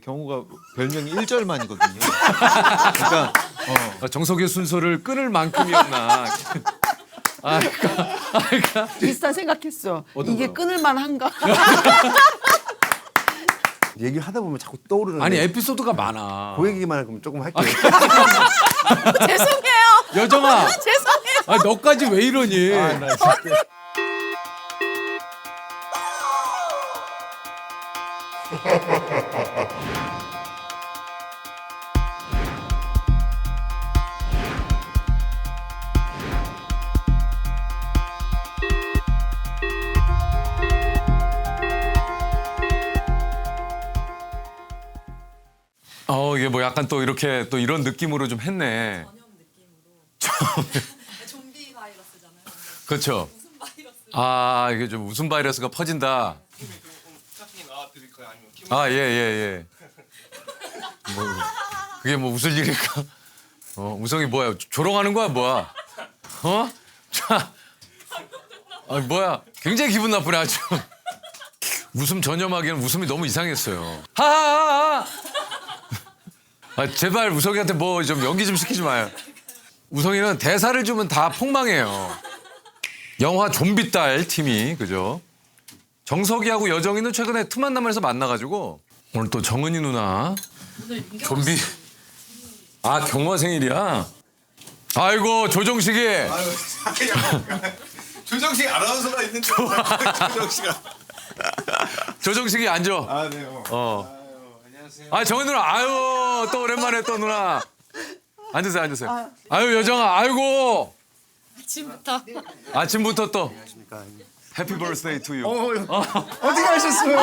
경우가 별명이 1절만이거든요. 그러니까 정석의 순서를 끊을 만큼이었나. 그러니까 비슷한 생각했어. 어떤 이게 거요? 끊을 만한가? 얘기를 하다 보면 자꾸 떠오르는. 아니 에피소드가 많아. 그 얘기만 하면 조금 할게요. 죄송해요. 여정아, 죄송해요. 너까지 왜 이러니? 이게 뭐 약간 또 이렇게 또 이런 느낌으로 좀 했네. 좀비 바이러스잖아요. 그렇죠. 무슨 바이러스? 아 이게 좀 웃음 바이러스가 퍼진다. 스타킹 나와드릴까요? 아니면 키 아 예 예. 뭐 그게 뭐 웃을 일일까? 우성이 뭐야? 조롱하는 거야 뭐야? 자, 뭐야? 굉장히 기분 나쁘네 아주. 웃음 전염하기에는 웃음이 너무 이상했어요. 하하하. 제발 우성이한테 뭐 좀 연기 좀 시키지 마요. 우성이는 대사를 주면 다 폭망해요. 영화 좀비딸 팀이 그죠? 정석이하고 여정이는 최근에 틈만 남아서 만나가지고 오늘 또 정은이 누나 좀비 경화 생일이야. 아이고 조정식이 조정식 아나운서가 있는 줄 조정식아. 조정식이 앉아. 아 네요. 안녕하세요. 정은이 누나 아유 또 오랜만에 또 누나 앉으세요. 아유 여정아 아이고 아침부터 또 해피 버스데이 투 유. 어떻게 하셨어요?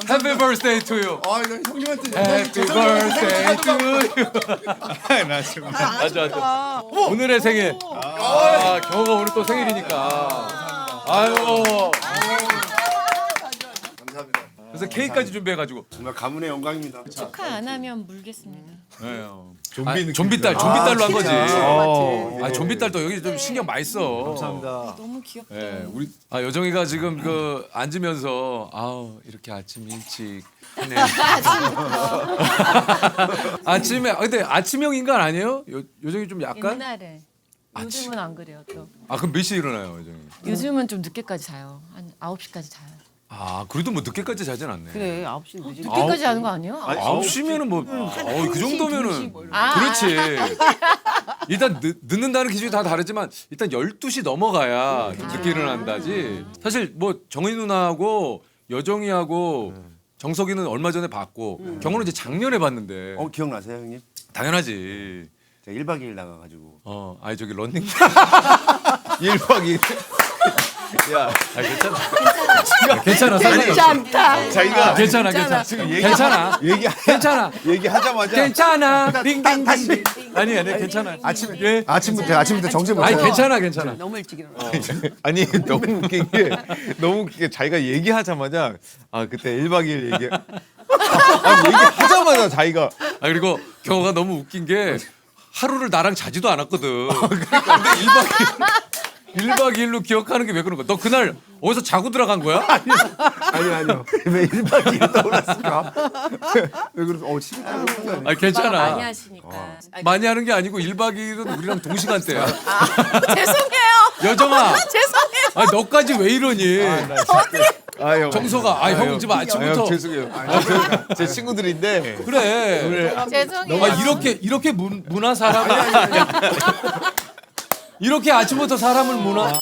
해피 버스데이 투 유. 형님한테. 해피 버스데이 투 유. 나 지금 맞아. 오늘의 생일. 경호가 오늘 또 생일이니까. 아유. 감사합니다. 그래서 케이크까지 준비해가지고. 정말 가문의 영광입니다. 축하 안 하면 물겠습니다. 좀비딸로 한 거지. 맞지. 좀비딸도 여기 좀 신경 많이 써. 감사합니다. 너무 귀엽다. 우리 여정이가 지금 그 앉으면서 이렇게 아침 일찍 하네. 아침에 근데 아침형 인간 아니에요? 요정이 좀 약간? 옛날에. 요즘은 안 그래요 또. 그럼 몇 시에 일어나요, 여정이? 요즘은 좀 늦게까지 자요. 한 9시까지 자요. 그래도 뭐 늦게까지 자진 않네. 그래 9시 늦지. 늦게까지 자는 거 아니에요? 9시면은 뭐, 그 정도면은. 아, 그렇지. 일단 늦는다는 기준이 다 다르지만 일단 12시 넘어가야 늦게 일어난다지. 사실 뭐 정은이 누나하고 여정이하고 정석이는 얼마 전에 봤고 경호는 이제 작년에 봤는데 기억나세요, 형님? 당연하지. 제가 1박 2일 나가가지고. 저기 런닝 1박 2일. 야, 괜찮아. 괜찮다. 자기가 괜찮아. 괜찮아. 괜찮아. 얘기하자마자 괜찮아. 빙빙 다시. 아니 괜찮아. 아침부터 정신 못 차려. 괜찮아. 너무 일찍 일어나. 아니 너무 웃긴 게 자기가 얘기하자마자 그때 1박 2일 얘기하자마자 자기가 그리고 경호가 너무 웃긴 게 하루를 나랑 자지도 않았거든. 근데 1박 2일로 기억하는 게 왜 그런 거야? 너 그날 어디서 자고 들어간 거야? 아니요. 왜 1박 2일 떠올랐을까? 왜 그러세요? 진짜. 괜찮아. 많이 하시니까. 많이 하는 게 아니고 1박 2일은 우리랑 동시간대야. 죄송해요. 여정아. 죄송해요. 너까지 왜 이러니? 형. 정석아. 형 지금 아침부터. 죄송해요. 제 친구들인데 그래. 죄송해요. 이렇게 문화 사람을 이렇게 아침부터 사람을 문화.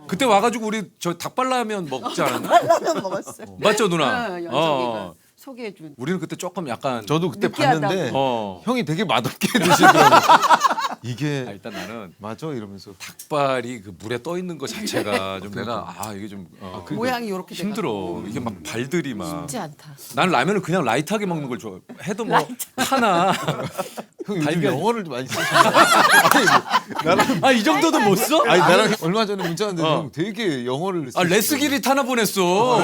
그때 와가지고 우리 저 닭발라면 먹지 않았나? 라면 먹었어요. 맞죠 누나? 연석이가 소개해준. 우리는 그때 조금 약간 저도 그때 느끼하다고. 봤는데 어. 형이 되게 맛없게 드시더라고요. 이게 일단 나는 맞아 이러면서 닭발이 그 물에 떠 있는 것 자체가 좀 내가 이게 좀 모양이 이렇게 힘들어. 이게 막 발들이 막. 쉽지 않다. 나는 라면을 그냥 라이트하게 먹는 걸 좋아해. 해도 뭐 하나. 형 요즘 달걀. 영어를 많이 쓰시네. 나랑 이 정도도 못 써? 나랑 얼마 전에 문자 왔는데 형 되게 영어를 레스기리 타나 보냈어.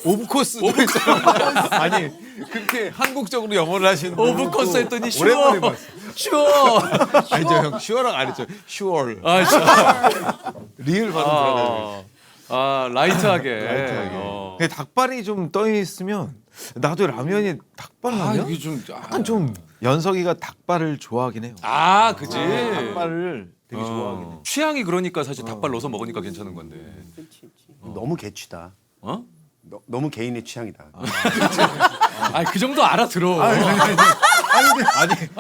오브 코스도 있잖아. 아니 그렇게 한국적으로 영어를 하시는 오브 코스 했더니 오랜만에 쉬워. 봤어. 쉬워. 아니죠 형 슈어랑 안 했죠. 슈얼 진짜. 리을 발음 들어가요. 라이트하게. 라이트하게. 근데 닭발이 좀 떠 있으면 나도 라면이 닭발 아, 라면 이게 좀 약간 좀 연석이가 닭발을 좋아하긴 해요. 아, 그지. 닭발을 되게 좋아하긴 해요. 취향이 그러니까 사실 닭발 넣어서 먹으니까 괜찮은 건데. 너무 개취다. 어? 너무 개인의 취향이다. 아니 그 정도 알아들어. 아니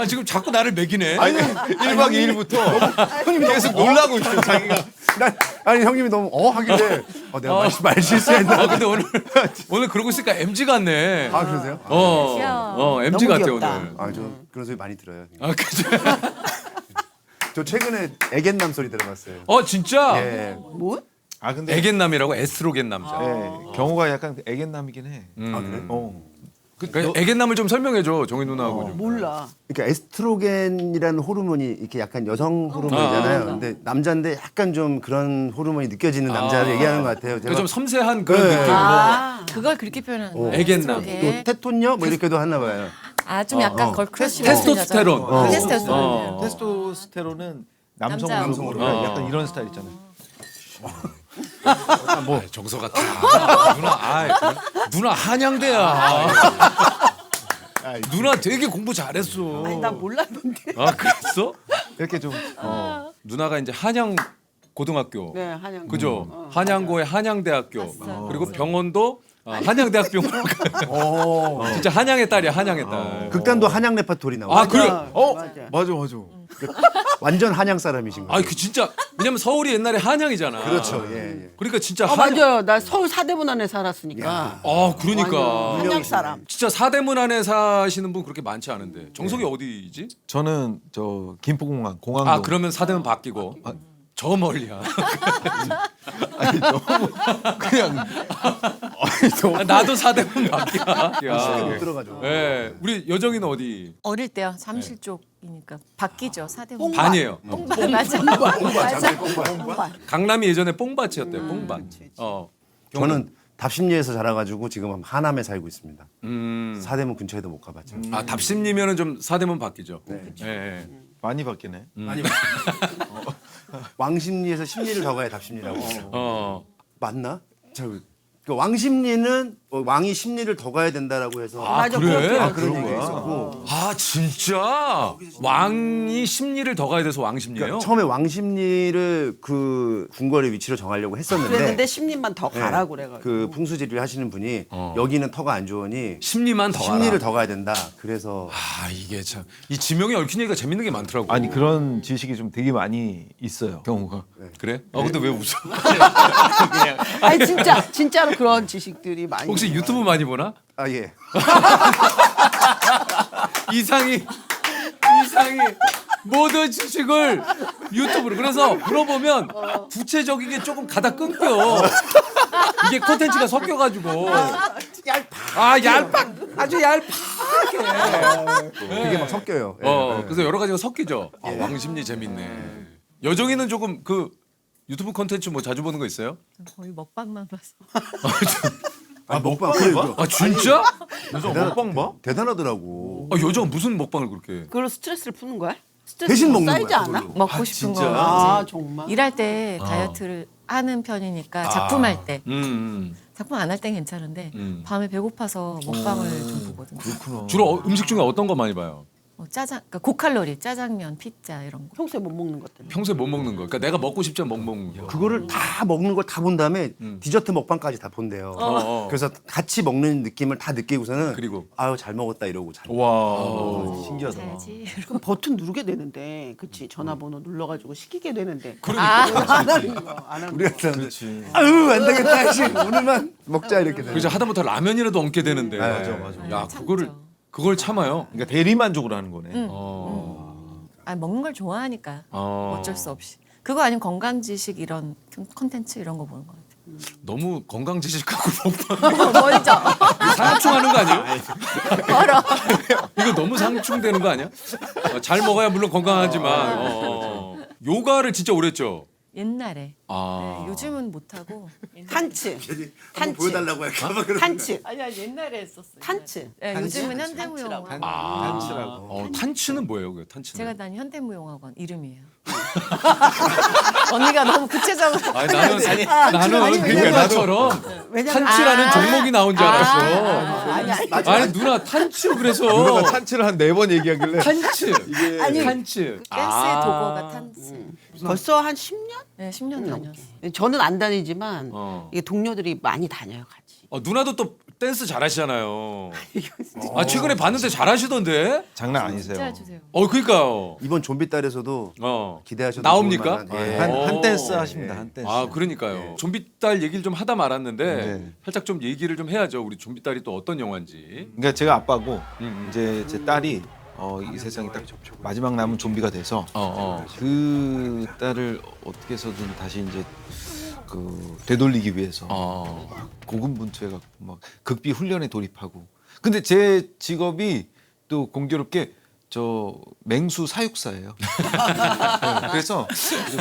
지금 자꾸 나를 매기네. 아니 1박 2일부터 계속 놀라고 있어 자기가. 아니 형님이 너무 하길래 내가 말 실수했나? 아 근데 오늘 그러고 있으니까 MG 같네. 아 그러세요? MG 너무 같아 귀엽다. 오늘. 아 저 그런 소리 많이 들어요. 아 그죠. 저 최근에 애견남 소리 들어봤어요. 진짜? 예. 뭐? 아 근데 애견남이라고 에스트로겐 남자. 경우가 약간 애견남이긴 해. 아 그래? 그러니까 애견남을 좀 설명해줘 정희 누나하고 좀. 몰라. 그러니까 에스트로겐이라는 호르몬이 이렇게 약간 여성 호르몬이잖아요. 근데 남자인데 약간 좀 그런 호르몬이 느껴지는 남자를 얘기하는 것 같아요. 그좀 섬세한 그런 네. 느낌. 그걸 그렇게 표현하는 거예요. 애견남. 스트로겐. 또 테토녀 뭐 이렇게도 하나 봐요. 좀 약간 걸크러쉬 테스토스테론. 테스토스테론. 테스토스테론은 남성 남자. 호르몬 약간 이런 스타일 있잖아요. 정서 같아. 누나 한양대야. 누나 되게 공부 잘했어. 아니 나 몰랐는데. 아 그랬어? 이렇게 좀 누나가 이제 한양 고등학교. 네 한양. 그죠? 한양고의 한양대학교. 그리고 병원도 한양대학병원. 진짜 한양의 딸이야, 한양의 딸. 극단도 한양 레파토리 나와. 아, 그래? 맞아. 맞아. 완전 한양 사람이신 거예요. 그 진짜 왜냐면 서울이 옛날에 한양이잖아. 그렇죠. 예. 그러니까 진짜 맞아요. 나 서울 사대문 안에 살았으니까. 그러니까 한양 사람. 진짜 사대문 안에 사시는 분 그렇게 많지 않은데. 정석이 어디지? 저는 저 김포공항 공항동. 그러면 사대문 바뀌고. 저 멀리야. 아니 너무 그냥 나도 사대문 바뀌야. 못 들어가죠. 네, 우리 여정이는 어디? 어릴 때요. 잠실 쪽이니까 바뀌죠. 사대문. 반이에요. 뽕밭 맞아. 홍반. 강남이 예전에 뽕밭이었대요. 뽕밭. 저는 답심리에서 자라가지고 지금 하남에 살고 있습니다. 음. 사대문 근처에도 못 가봤죠. 답심리면은 좀 사대문 바뀌죠. 네. 많이 바뀌네. 많이 왕십리에서 심리를 더 가야 답심리라고. 맞나? 그 왕십리는 왕이 심리를 더 가야 된다라고 해서 맞아, 그래? 그렇게 그런 그런 얘기 거야? 있었고 진짜 왕이 심리를 더 가야 돼서 왕심리예요? 그러니까 처음에 왕십리를 그 궁궐의 위치로 정하려고 했었는데 그랬는데 10년만 더 가라고 그래가지고. 그 풍수지리를 하시는 분이 여기는 터가 안 좋으니 심리만 더 심리를 가라. 더 가야 된다. 그래서 이게 참 이 지명에 얽힌 얘기가 재밌는 게 많더라고. 아니 그런 지식이 좀 되게 많이 있어요. 경우가. 그래? 근데 왜 웃어? 아니 진짜로 그런 지식들이 많이. 혹시 있어요. 유튜브 많이 보나? 아 예. 이상이 모든 지식을 유튜브로. 그래서 물어보면 구체적이게 조금 가다 끊겨. 이게 콘텐츠가 섞여가지고. 아주 얄팍해. 그게 막 섞여요. 예. 그래서 여러 가지가 섞이죠. 왕심리 재밌네. 여정이는 조금 그 유튜브 콘텐츠 뭐 자주 보는 거 있어요? 거의 먹방만 봤어. 먹방 그래. 진짜? 요즘 먹방 봐? 대단하더라고. 여정 무슨 먹방을 그렇게? 그걸로 스트레스를 푸는 거야? 대신 먹는 쌓이지 거야, 않아? 그걸로. 먹고 싶은 거. 아 정말. 일할 때 다이어트를 하는 편이니까 작품할 때. 음. 작품 안 할 땐 괜찮은데 밤에 배고파서 먹방을 좀 보거든요. 주로 음식 중에 어떤 거 많이 봐요? 그러니까 고칼로리, 짜장면, 피자 이런 거. 평소에 못 먹는 것들. 평소에 못 먹는 거. 그러니까 내가 먹고 싶지만 못 먹는 거. 그거를 다 먹는 걸 다 본 다음에 디저트 먹방까지 다 본대요. 그래서 같이 먹는 느낌을 다 느끼고서는 그리고? 아유 잘 먹었다 이러고 잘. 와 신기하다. 자야지. 그럼 버튼 누르게 되는데, 그치? 전화번호 눌러가지고 시키게 되는데. 그러니까. 안 하는 거, 안 하는 우리 거. 같은 사람들 아유 안 되겠다 씨 오늘만 먹자 이렇게 돼. 그래서 하다못해 라면이라도 얹게 되는데. 맞아. 야, 그걸 참아요. 그러니까 대리만족을 하는 거네. 먹는 걸 좋아하니까 어. 어쩔 수 없이. 그거 아니면 건강 지식 이런 콘텐츠 이런 거 보는 것 같아요. 너무 건강 지식하고 먹방 멀죠. 상충하는 거 아니에요? 이거 너무 상충되는 거 아니야? 잘 먹어야 물론 건강하지만. 요가를 진짜 오래 했죠. 옛날에. 아. 네, 요즘은 못 하고. 탄츠. 한번 보여달라고 할까 봐 그런. 탄츠. 아니야 옛날에 했었어요. 탄츠. 네, 요즘은 현대무용학원. 탄츠는 뭐예요? 그 탄츠는? 제가 다닌 현대무용학원 이름이에요. 언니가 너무 구체적으로. 아니 나는 왜냐면 누나처럼 왜냐면 탄치라는 종목이 나온 줄 알았어. 아니 아니 누나 탄츠 그래서 누나가 탄치를 한 4번 얘기하길래 탄츠 아니, 탄츠. 댄스의 도구가 탄스. 벌써 한 10년? 네, 10년 다녔어. 저는 안 다니지만 어. 이게 동료들이 많이 다녀요 같이. 누나도 또 댄스 잘하시잖아요. 아 최근에 봤는데 잘하시던데. 장난 아니세요. 진짜 주세요. 그러니까요. 이번 좀비 딸에서도 어. 기대하셔도 나옵니까? 좋을 만한, 예. 한 댄스 하십니다. 한 댄스. 아 그러니까요. 좀비딸 얘기를 좀 하다 말았는데 네. 살짝 좀 얘기를 좀 해야죠. 우리 좀비딸이 또 어떤 영화인지. 그러니까 제가 아빠고 음. 이제 제 딸이 이 세상에 딱 마지막 남은 좀비가 돼서 그 딸을 어떻게 해서든 다시 이제 그 되돌리기 위해서 고군분투해갖고 막 극비 훈련에 돌입하고. 근데 제 직업이 또 공교롭게 저 맹수 사육사예요. 네, 그래서 이제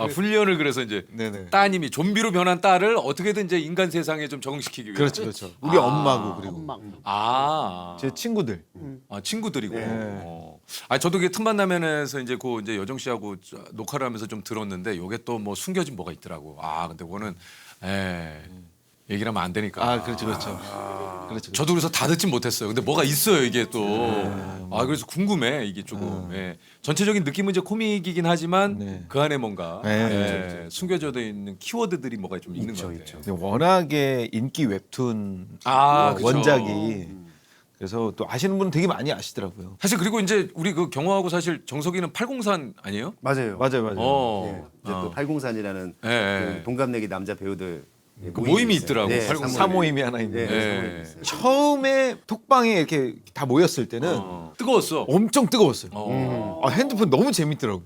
훈련을 그래서 이제 네네. 따님이 좀비로 변한 딸을 어떻게든 이제 인간 세상에 좀 적응시키기 위해. 그렇죠, 그렇죠. 우리 엄마고 그리고 제 친구들. 친구들이고. 네. 저도 그 틈만 나면에서 이제 이제 여정 씨하고 녹화를 하면서 좀 들었는데 요게 또 뭐 숨겨진 뭐가 있더라고. 근데 그거는 얘기를 하면 안 되니까. 그렇죠, 그렇죠. 그렇죠. 저도 그래서 다 듣진 못했어요. 근데 뭐가 있어요 이게 또. 그래서 궁금해 이게 조금. 전체적인 느낌은 이제 코믹이긴 하지만 네. 그 안에 뭔가 네. 숨겨져 있는 키워드들이 뭐가 좀 있는 것 같아요. 근데 워낙에 인기 웹툰 그쵸. 원작이 그래서 또 아시는 분은 되게 많이 아시더라고요. 사실 그리고 이제 우리 그 경호하고 사실 정석이는 803 아니에요? 맞아요. 맞아요. 예. 이제 또 803이라는 예. 그 동갑내기 남자 배우들 그 모임이 있어요. 있더라고, 네, 803. 사모임이 하나 있는데 네, 예. 사모임이 있어요. 처음에 톡방에 이렇게 다 모였을 때는 뜨거웠어. 엄청 뜨거웠어요. 핸드폰 너무 재밌더라고.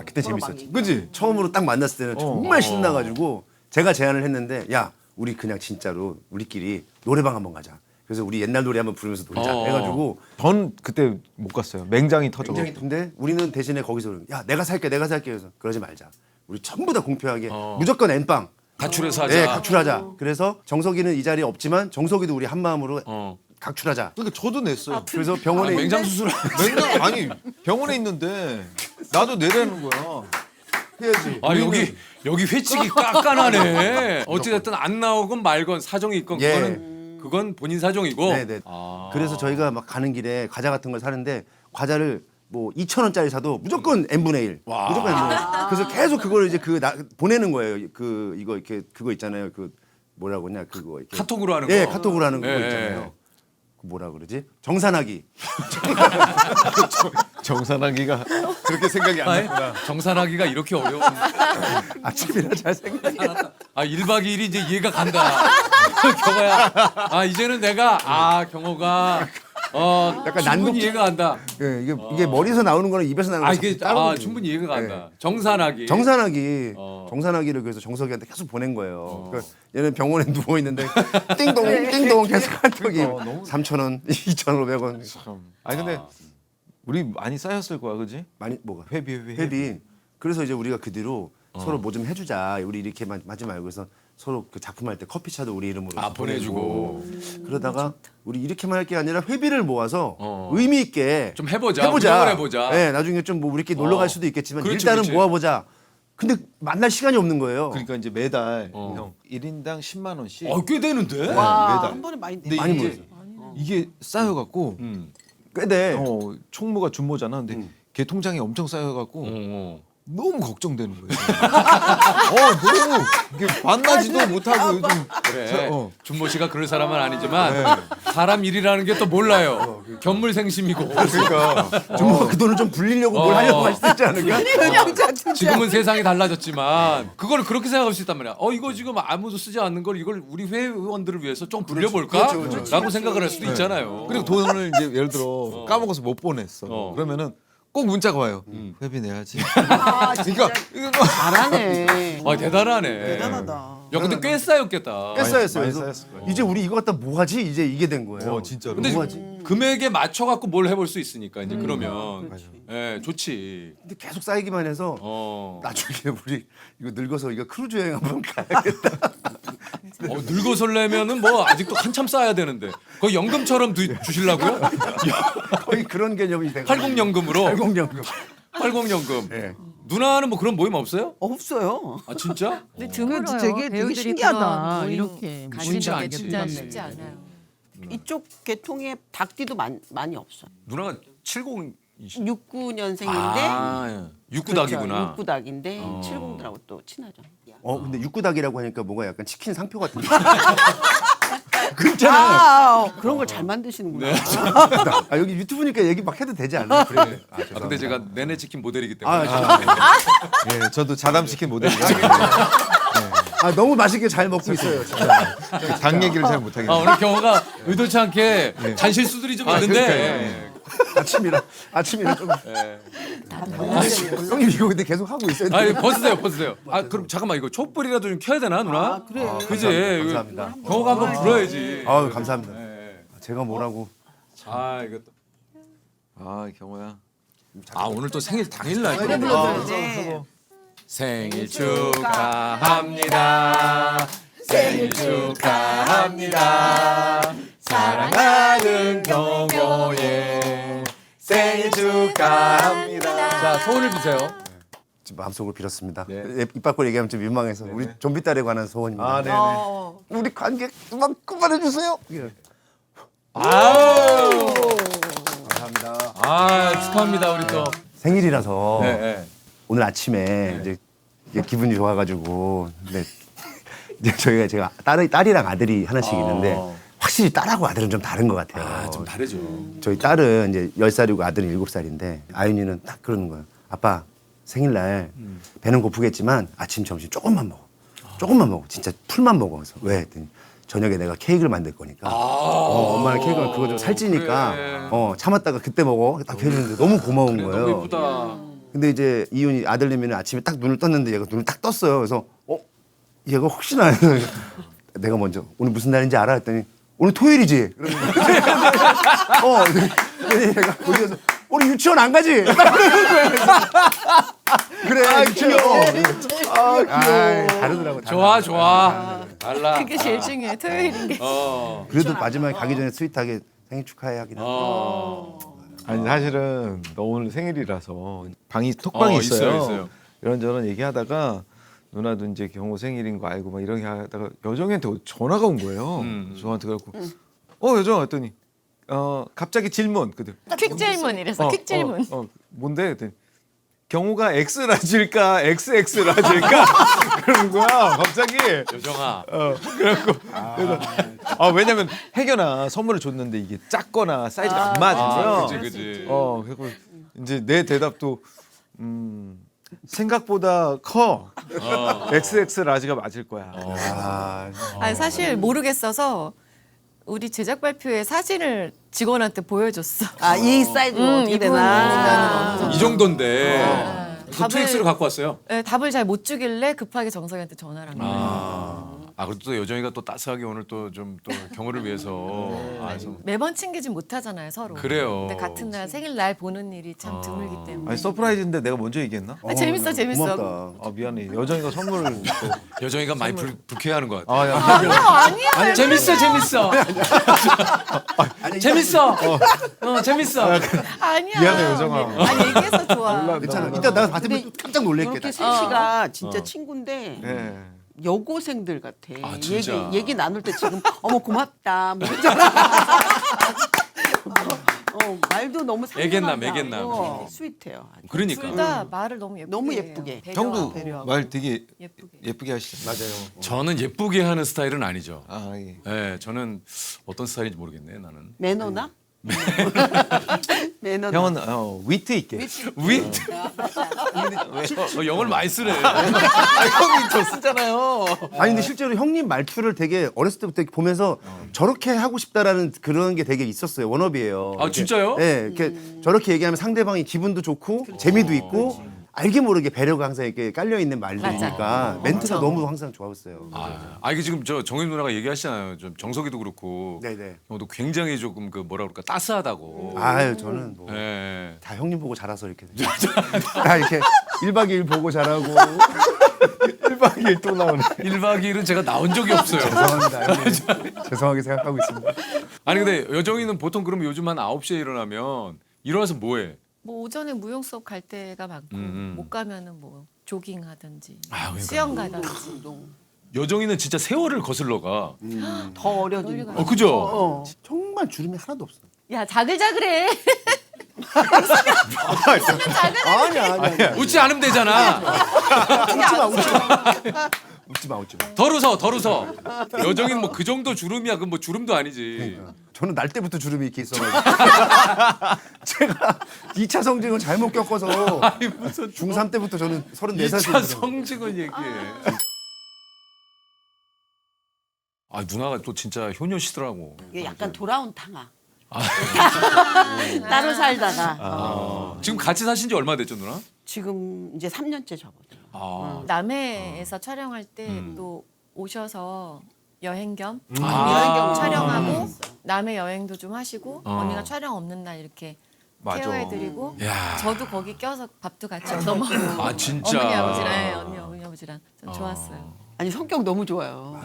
그때 재밌었지. 그지? 처음으로 딱 만났을 때는 정말 신나가지고 제가 제안을 했는데 야 우리 그냥 진짜로 우리끼리 노래방 한번 가자. 그래서 우리 옛날 노래 한번 부르면서 놀자 해가지고 전 그때 못 갔어요. 맹장이 터져. 근데 우리는 대신에 거기서 야 내가 살게 그래서 그러지 말자. 우리 전부 다 공평하게 무조건 엠빵. 가출해서 하자. 네, 각출하자. 그래서 정석이는 이 자리에 없지만 정석이도 우리 한 마음으로 각출하자. 그러니까 저도 냈어요. 그래서 병원에 맹장 수술. 맹장 아니 병원에 있는데 나도 내라는 거야. 해야지. 여기 회칙이 깐깐하네. 어찌됐든 안 나오건 말건 사정이 있건 예. 그건 본인 사정이고. 네네. 그래서 저희가 막 가는 길에 과자 같은 걸 사는데 과자를 뭐 2,000원짜리 사도 무조건 n분의 1. 무조건 n분의 1. 그래서 계속 그걸 이제 보내는 거예요. 이거 이렇게 그거 있잖아요. 그 뭐라고 하냐 그거 이렇게. 카톡으로 하는 거. 예, 카톡으로 하는 그거 예, 있잖아요. 그 뭐라 그러지? 정산하기. 정산하기가 그렇게 생각이 안 났구나. 정산하기가 이렇게 어려워. 아침이라 잘 생각이. 1박 2일이 이제 이해가 간다. 경호야. 이제는 내가 경호가 약간 충분히 난독- 이해가 간다. 예, 이게 머리에서 나오는 거랑 입에서 나오는 거랑 이게 따로 충분히 이해가 간다. 예. 정산하기. 정산하기를 그래서 정석이한테 계속 보낸 거예요. 그러니까 얘는 병원에 누워 있는데 띵동 계속 카톡이 3,000원, 2,500원. 아니 근데 우리 많이 쌓였을 거야, 그지? 많이 뭐가 회비. 그래서 이제 우리가 그 뒤로 서로 뭐 좀 해주자. 우리 이렇게만 하지 말고 그래서 서로 그 작품할 때 커피차도 우리 이름으로 보내주고. 그러다가 우리 이렇게만 할 게 아니라 회비를 모아서 의미 있게 좀 해보자. 운영을 해보자. 네, 나중에 좀 뭐 우리끼리 놀러 갈 수도 있겠지만 그렇지, 일단은 그렇지. 모아보자. 근데 만날 시간이 없는 거예요. 그러니까 이제 매달 형 1인당 10만 원씩. 꽤 되는데. 매달. 한 번에 많이 근데 많이 이게, 이게 쌓여갖고 꽤 돼. 총무가 준모잖아. 근데 걔 통장에 엄청 쌓여갖고 너무 걱정되는 거예요. 너무 이게 만나지도 못하고 요즘. 그래. 어. 준모 씨가 그럴 사람은 아니지만 사람 일이라는 게 또 몰라요. 견물생심이고. 그러니까 정말 그 돈을 좀 불리려고 뭘 하려고 할 수도 있지 않을까? 지금은 세상이 달라졌지만 그걸 그렇게 생각할 수 있단 말이야. 이거 지금 아무도 쓰지 않는 걸 이걸 우리 회원들을 위해서 좀 불려볼까? 라고 생각을 할 수도 있잖아요. 그리고 돈을 이제 예를 들어 까먹어서 못 보냈어. 그러면은 꼭 문자가 와요. 회비 내야지. 그러니까 이거 뭐 잘하네. 대단하네. 대단하다. 야 근데 꽤 쌓였겠다. 꽤 쌓였어요. 많이 그래서 쌓였을 거예요. 이제 우리 이거 갖다 뭐 하지? 이제 이게 된 거예요. 진짜로. 근데 뭐하지? 금액에 맞춰 갖고 뭘 해볼 수 있으니까 이제 그러면 좋지. 근데 계속 쌓이기만 해서 나중에 우리 이거 늙어서 이거 크루즈 여행 한번 가야겠다. 늙어설래면은 뭐 아직도 한참 쌓아야 되는데 거의 연금처럼 주실라고요? 거의 그런 개념이 돼. 80연금으로. 80연금. 80년금. 예. 누나는 뭐 그런 모임 없어요? 없어요. 아 진짜? 근데 드물어요. 그래서 되게 배우들이 신기하다. 그런 모임 이렇게 쉽지 가지는 게 않지. 진짜 쉽지 않아요. 이쪽 계통에 닭띠도 많이 없어요. 누나가 70이시. 69년생인데 아, 육구닭이구나. 육구닭인데 70들하고 또 친하죠. 근데 육구닭이라고 하니까 뭔가 약간 치킨 상표 같은 거. 그런 걸 잘 만드시는구나. 여기 유튜브니까 얘기 막 해도 되지 않나요? 그래. 근데 제가 내내 치킨 모델이기 때문에. 예, 저도 자담치킨 모델이에요. 너무 맛있게 잘 먹고 있어요. 진짜. 당 얘기를 잘 못하겠네요. 오늘 경호가 의도치 않게 잔실수들이 좀 있는데. 아침이라 좀. 형님 이거 근데 계속 하고 있어요. 벗으세요. 그럼 잠깐만 이거 촛불이라도 좀 켜야 되나 누나? 그래. 그지? 감사합니다. 경호가 한번 불러야지. 감사합니다. 제가 뭐라고. 이것도. 경호야. 오늘 또 생일 당일날. 노래 불러줘야지. 생일 축하합니다. 생일 축하합니다. 사랑하는 경호의 생일 축하합니다. 자, 소원을 비세요. 지금 마음속으로 빌었습니다. 네. 입 밖으로 얘기하면 좀 민망해서 우리 좀비 딸에 관한 소원입니다. 네네. 우리 관객 그만해 주세요. 감사합니다. 축하합니다 우리 또. 생일이라서 네. 오늘 아침에 이제 이게 기분이 좋아가지고 근데 이제 제가 딸이랑 아들이 하나씩 있는데 확실히 딸하고 아들은 좀 다른 것 같아요. 좀 다르죠. 저희 딸은 이제 10살이고 아들은 7살인데 아윤이는 딱 그러는 거예요. 아빠 생일날 배는 고프겠지만 아침 점심 조금만 먹어. 조금만 먹어. 진짜 풀만 먹어. 그래서 왜? 했더니 저녁에 내가 케이크를 만들 거니까 엄마는 케이크가 그거 좀 살찌니까 그래. 참았다가 그때 먹어. 딱 해주는데 너무 고마운 거예요. 너무 예쁘다. 근데 이제 이윤이 아들내미는 아침에 딱 눈을 떴는데 얘가 눈을 딱 떴어요. 그래서 얘가 혹시나 내가 먼저 오늘 무슨 날인지 알아? 했더니 오늘 토요일이지. 그러는 거야. 근데 얘가 어디서 오늘 유치원 안 가지? 딱 그러는 거야. 그래 귀여워. 귀여워. 다르더라고. 좋아. 달라. 그게 제일 중요해. 토요일인 게. 그래도 마지막에 가기 전에 스윗하게 생일 축하해 하긴 하고. 아니 사실은 너 오늘 생일이라서 방이 톡방이 있어요. 이런저런 얘기하다가 누나도 이제 경호 생일인 거 알고 막 이런 게 하다가 여정이한테 전화가 온 거예요. 저한테 그래갖고 여정아 했더니 갑자기 질문 그때 퀵 질문이래서 퀵 질문. 뭔데? 그랬더니 경호가 X라질까 XX라질까 그러는 거야 갑자기. 여정아. 그래서 왜냐면 혜견아 선물을 줬는데 이게 작거나 사이즈가 안 맞으면 그지. 그리고 이제 내 대답도 생각보다 커. XX 라지가 맞을 거야. 아니 사실 모르겠어서 우리 제작 발표에 사진을 직원한테 보여줬어. 이 사이즈가 어떻게 되나. 이 정도인데. 그래서 답을- 2X를 갖고 왔어요. 네, 답을 잘 못 주길래 급하게 정석이한테 전화를 한 거예요. 그래도 또 여정이가 또 따스하게 오늘 또 좀 또 경호를 위해서. 그래서 매번 챙기진 못하잖아요 서로. 그래요. 근데 같은 날 생일날 보는 일이 참 드물기 때문에. 아니 서프라이즈인데 내가 먼저 얘기했나? 재밌어. 고맙다. 미안해. 여정이가 선물을 여정이가 많이 불쾌해하는 것 같아. 아니야. 재밌어. 재밌어. 아니야. 미안해, 여정아. 아니 얘기해서 좋아. 괜찮아. 이따 내가 봤으면 또 깜짝 놀랄게. 이렇게 셋이가 진짜 친구인데 네. 여고생들 같아. 진짜? 얘기 나눌 때 지금 어머 고맙다. 뭐 말도 너무 애견남, 상냥하고 애견남. 스윗해요. 아주. 그러니까. 둘 다 말을 너무 예쁘게. 너무 해요. 예쁘게. 배려하고. 형도 배려하고. 말 되게 예쁘게. 예쁘게 하시잖아요. 맞아요. 저는 예쁘게 하는 스타일은 아니죠. 예. 네, 저는 어떤 스타일인지 모르겠네, 나는. 매너나? 매너나. 형은 위트 있게. 위트. 영어를 많이 쓰네. 형이 더 쓰잖아요. 아니 근데 실제로 형님 말투를 되게 어렸을 때부터 이렇게 보면서 저렇게 하고 싶다라는 그런 게 되게 있었어요. 워너비예요. 아, 진짜요? 네, 이렇게 저렇게 얘기하면 상대방이 기분도 좋고 재미도 있고 알게 모르게 배려가 항상 이렇게 깔려 있는 말들이니까 멘트가 너무 항상 좋았어요. 이게 지금 저 정인 누나가 얘기하시잖아요. 좀 정석이도 그렇고. 네네. 형도 굉장히 조금 그 뭐라 그럴까 따스하다고. 아유 저는 뭐. 네. 다 형님 보고 자라서 이렇게 다 이렇게 1박 2일 보고 자라고 1박 2일 또 나오네. 1박 2일은 제가 나온 적이 없어요. 죄송합니다. 형님. 죄송하게 생각하고 있습니다. 아니 근데 여정이는 보통 그럼 요즘 한 9시에 일어나면 일어나서 뭐 해? 뭐 오전에 무용 수업 갈 때가 많고 못 가면은 뭐 조깅하든지 아, 그러니까. 수영 가든지. 여정이는 진짜 세월을 거슬러 가. 더 어려지는 거. 그죠? 정말 주름이 하나도 없어. 야 자글자글해. 아니야. 웃지 않으면 되잖아. 웃지 마. 덜 웃어. 여정이는 뭐 그 정도 주름이야. 그건 뭐 주름도 아니지. 저는 날 때부터 주름이 이렇게 있어가지고 제가 2차 성징을 잘못 겪어서 중3 때부터 저는 34살 2차 성직은 얘기해. 아 누나가 또 진짜 효녀시더라고. 이게 약간 돌아온 탕아. 따로 살다가 지금 같이 사신 지 얼마 됐죠 누나? 지금 이제 3년째 접어들어. 아, 남해에서 촬영할 때 또 오셔서 여행 겸 여행 겸 촬영하고 남해 여행도 좀 하시고 어. 언니가 촬영 없는 날 이렇게 맞아. 케어해드리고 야. 저도 거기 껴서 밥도 같이 얻어 먹고 아 진짜. 어머니 아버지랑 어머니 아버지랑 좀 좋았어요. 아니 성격 너무 좋아요.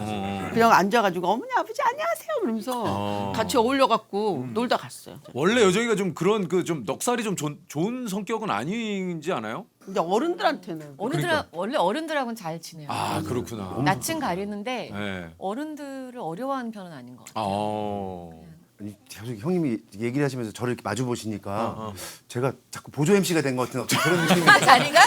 그냥 앉아가지고 어머니 아버지 안녕하세요 그러면서 같이 어울려갖고 놀다 갔어요. 원래 여정이가 좀 그런 그 좀 넉살이 좀 좋은 성격은 아닌지 않아요? 근데 어른들한테는 원래 어른들하고는 잘 지내요. 아 그렇구나. 낯은 가리는데 네. 어른들을 어려워하는 편은 아닌 것 같아요. 아니, 계속 형님이 얘기를 하시면서 저를 이렇게 마주 보시니까 제가 자꾸 보조 MC가 된 것 같은 어떤 그런 느낌이 자리가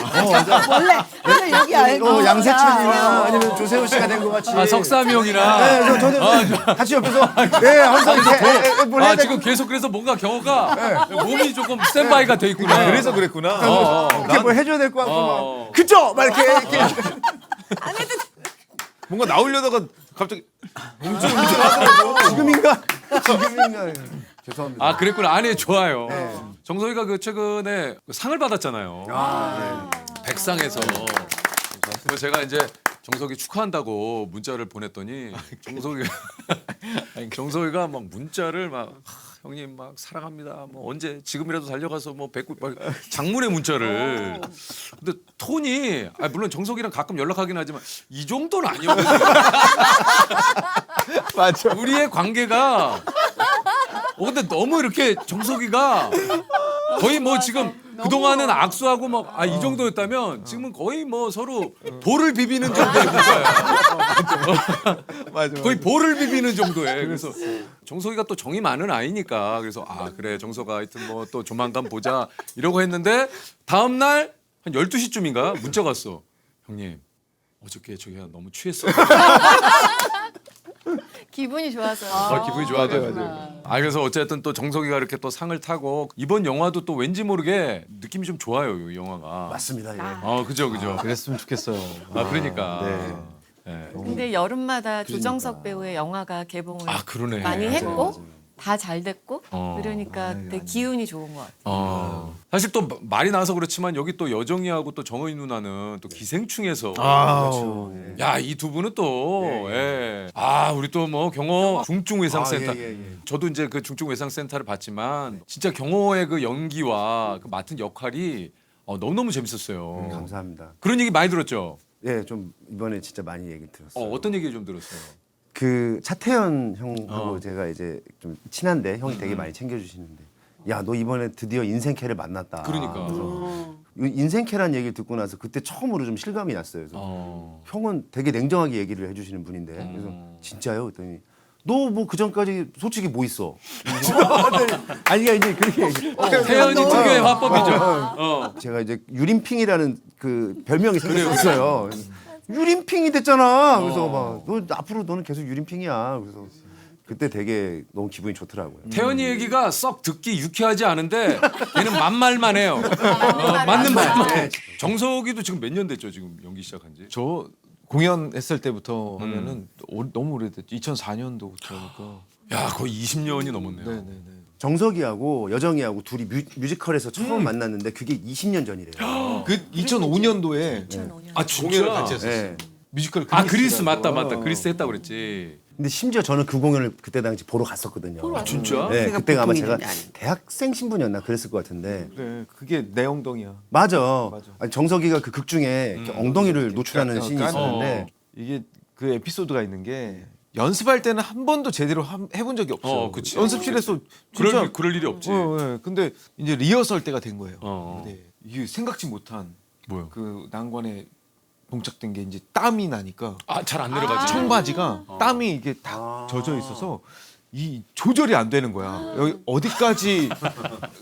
원래 여기 알고 양세찬이나 아니면 조세호 씨가 된 것 같이. 아 석삼이 형이랑. 네, 저는 같이 옆에서 네 항상 이렇게 뭘 해야 아 될 지금 계속 그래서 뭔가 경호가 몸이 조금 스탠바이가 돼 있구나. 그래서 그랬구나. 이렇게 뭘 해줘야 될 것 같고 어. 막 그쵸? 막 이렇게 뭔가 나오려다가 갑자기 지금인가? 죄송합니다. 아 그랬구나. 아니 좋아요. 정소희가 그 최근에 그 상을 받았잖아요. 백상에서. 그래서 제가 이제 정석이 축하한다고 문자를 보냈더니 정석이가 막 문자를 막 형님 막 사랑합니다. 뭐 언제 지금이라도 달려가서 뭐 뵙고 막 장문의 문자를. 근데 톤이 물론 정석이랑 가끔 연락하긴 하지만 이 정도는 아니었거든요. 맞아. 우리의 관계가 근데 너무 이렇게 정석이가 거의 뭐 지금 그동안은 악수하고 막 이 정도였다면 지금은 거의 뭐 서로 볼을 비비는 정도의 문자예요. 맞아. 거의 볼을 비비는 정도에. 그래서 정석이가 또 정이 많은 아이니까 그래서 그래 정석아 하여튼 뭐 또 조만간 보자 이러고 했는데 다음 날 한 12시쯤인가 문자가 왔어. 형님 어저께 저기가 너무 취했어요. 기분이 좋아서. 기분이 좋아져요. 그래서 어쨌든 또 정석이가 이렇게 또 상을 타고 이번 영화도 또 왠지 모르게 느낌이 좀 좋아요, 이 영화가. 맞습니다. 예. 그죠. 그랬으면 좋겠어요. 그러니까. 네. 네. 근데 여름마다 조정석 배우의 영화가 개봉을 그러네. 많이 맞아요, 했고 다 잘 됐고 그러니까 되게 기운이 좋은 것 같아요. 사실 또 말이 나와서 그렇지만 여기 또 여정이하고 또 정은이 누나는 또 기생충에서 야, 이 두 분은 또 우리 또 뭐 경호 중증외상센터 저도 이제 그 중증외상센터를 봤지만 진짜 경호의 그 연기와 그 맡은 역할이 너무너무 재밌었어요. 감사합니다. 그런 얘기 많이 들었죠? 예, 좀 이번에 진짜 많이 얘기 들었어요. 어떤 얘기 좀 들었어요? 그 차태현 형하고 제가 이제 좀 친한데 형이 되게 많이 챙겨주시는데 야, 너 이번에 드디어 인생캐를 만났다. 그러니까. 인생캐란 얘기를 듣고 나서 그때 처음으로 좀 실감이 났어요. 그래서 형은 되게 냉정하게 얘기를 해주시는 분인데 그래서 진짜요? 그랬더니 너 뭐 그 전까지 솔직히 뭐 있어? 아니가 이제 그렇게 얘기. 태연이 특유의 화법이죠. 제가 이제 유림핑이라는 그 별명이 생겼어요. 유림핑이 됐잖아. 그래서 막 너 앞으로 너는 계속 유림핑이야. 그래서 그때 되게 너무 기분이 좋더라고요. 태연이 얘기가 썩 듣기 유쾌하지 않은데 걔는 만말만 해요. 맞는 말만. 정석이도 지금 몇 년 됐죠? 지금 연기 시작한 지? 저 공연했을 때부터 하면은 너무 오래됐죠. 2004년도부터니까. 야, 거의 20년이 넘었네요. 네네네. 정석이하고 여정이하고 둘이 뮤지컬에서 처음 만났는데 그게 20년 전이래요. 그 2005년도에 2005년. 아, 진짜? 공연을 같이 했었어요. 네. 뮤지컬 그리스 맞다. 그리스라고. 그리스 했다고 그랬지. 근데 심지어 저는 그 공연을 그때 당시 보러 갔었거든요. 진짜? 네, 제가 그때가 아마 보통 제가 이름이 아닌데. 대학생 신분이었나 그랬을 것 같은데. 그래, 그게 내엉덩이야. 맞아. 아니, 정석이가 그 극 중에 이렇게 엉덩이를 노출하는 씬이 까는 있었는데 이게 그 에피소드가 있는 게 연습할 때는 한 번도 제대로 해본 적이 없어요. 그치. 연습실에서 진짜 그럴 일이 없지. 네. 근데 이제 리허설 때가 된 거예요. 어. 근데 이게 생각지 못한 뭐요? 그 난관에 봉착된 게 이제 땀이 나니까 잘 안 내려가지. 청바지가 땀이 이게 다 젖어 있어서 이 조절이 안 되는 거야. 여기 어디까지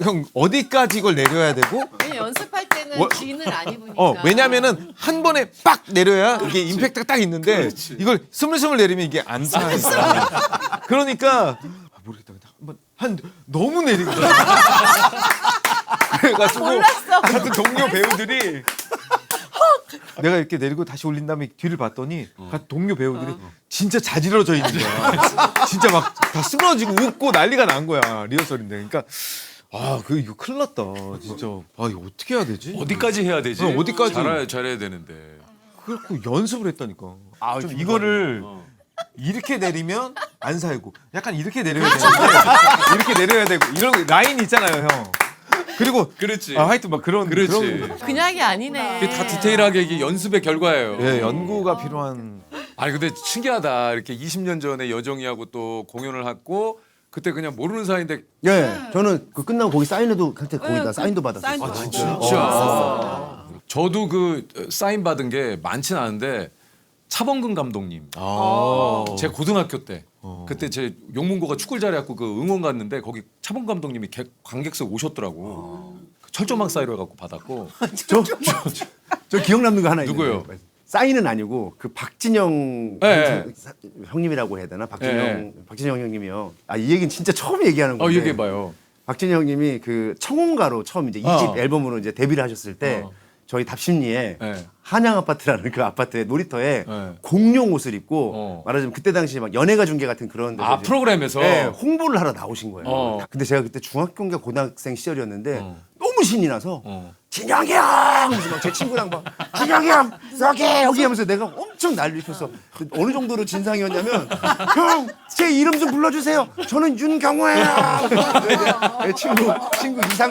형 어디까지 이걸 내려야 되고 연습할 때는 뭐- 진을 안 입으니까. 왜냐면은 한 번에 빡 내려야 이게 임팩트가 딱 있는데 이걸 스물스물 내리면 이게 안 사니까 그러니까 모르겠다. 한번 너무 내리고 그래가지고 같은 동료 배우들이 내가 이렇게 내리고 다시 올린 다음에 뒤를 봤더니 같은 동료 배우들이 진짜 자지러져 있는 거야. 진짜 막 다 쓰러지고 웃고 난리가 난 거야. 리허설인데. 그러니까 이거 큰일 났다. 진짜. 이거 어떻게 해야 되지? 어디까지 해야 되지? 어디까지? 잘해야 되는데. 그래갖고 연습을 했다니까. 좀 이거를 이렇게 내리면 안 살고 약간 이렇게 내려야 되는데 이렇게 내려야 되고 이런 라인 있잖아요, 형. 그리고 그렇지. 하여튼 막 그런 그냥이 아니네. 이게 다 디테일하게 이게 연습의 결과예요. 예, 연구가 필요한. 아니 근데 신기하다. 이렇게 20년 전에 여정이하고 또 공연을 했고 그때 그냥 모르는 사이인데 예, 저는 그 끝나고 거기 사인회도 그때 거기다 사인도 받았어요. 사인도 진짜. 저도 그 사인 받은 게 많진 않은데 차범근 감독님. 제 고등학교 때 그때 제 용문고가 축구를 잘해갖고 그 응원 갔는데 거기 차범근 감독님이 관객석 오셨더라고. 철조망 사인을 해갖고 받았고. 저 기억 남는 거 하나 있는데. 누구요? 사인은 아니고 그 박진영 네. 형님이라고 해야 되나? 박진영 형님이요. 이 얘기는 진짜 처음 얘기하는 건데. 얘기해봐요. 박진영 형님이 그 청혼가로 처음 이제 2집 앨범으로 이제 데뷔를 하셨을 때 저희 답심리에 네. 한양 아파트라는 그 아파트의 놀이터에 네. 공룡 옷을 입고 말하자면 그때 당시 막 연예가 중계 같은 그런 데서 이제 프로그램에서. 네, 홍보를 하러 나오신 거예요. 근데 제가 그때 중학교인가 고등학생 시절이었는데 너무 신이 나서 진영이 형! 하면서 막 제 친구랑 막 진영이 형! 여기 하면서 내가 엄청 난리를 폈어. 어느 정도로 진상이었냐면 형! 제 이름 좀 불러주세요. 저는 윤경호예요. 내 친구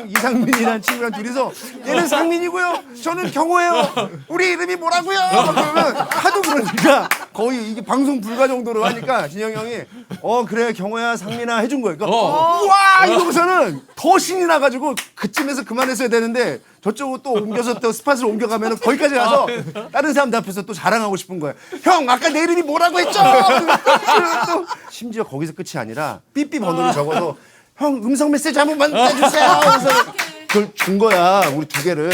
이상민이라는 친구랑 둘이서 얘는 상민이고요. 저는 경호예요. 우리 이름이 뭐라고요? 그러면 하도 그러니까 거의 이게 방송 불가 정도로 하니까 진영이 형이 그래 경호야 상민아 해준 거예요. 그러니까 우와 이러고서는 더 신이 나가지고 그쯤에서 그만했어야 되는데 저쪽으로 또 옮겨서 또 스팟을 옮겨가면 거기까지 가서 다른 사람들 앞에서 또 자랑하고 싶은 거예요. 형 아까 내 이름이 뭐라고 했죠? 또 심지어 거기서 끝이 아니라 삐삐 번호를 적어서 형 음성 메시지 한 번만 해주세요. 그래서 그걸 준 거야 우리 두 개를.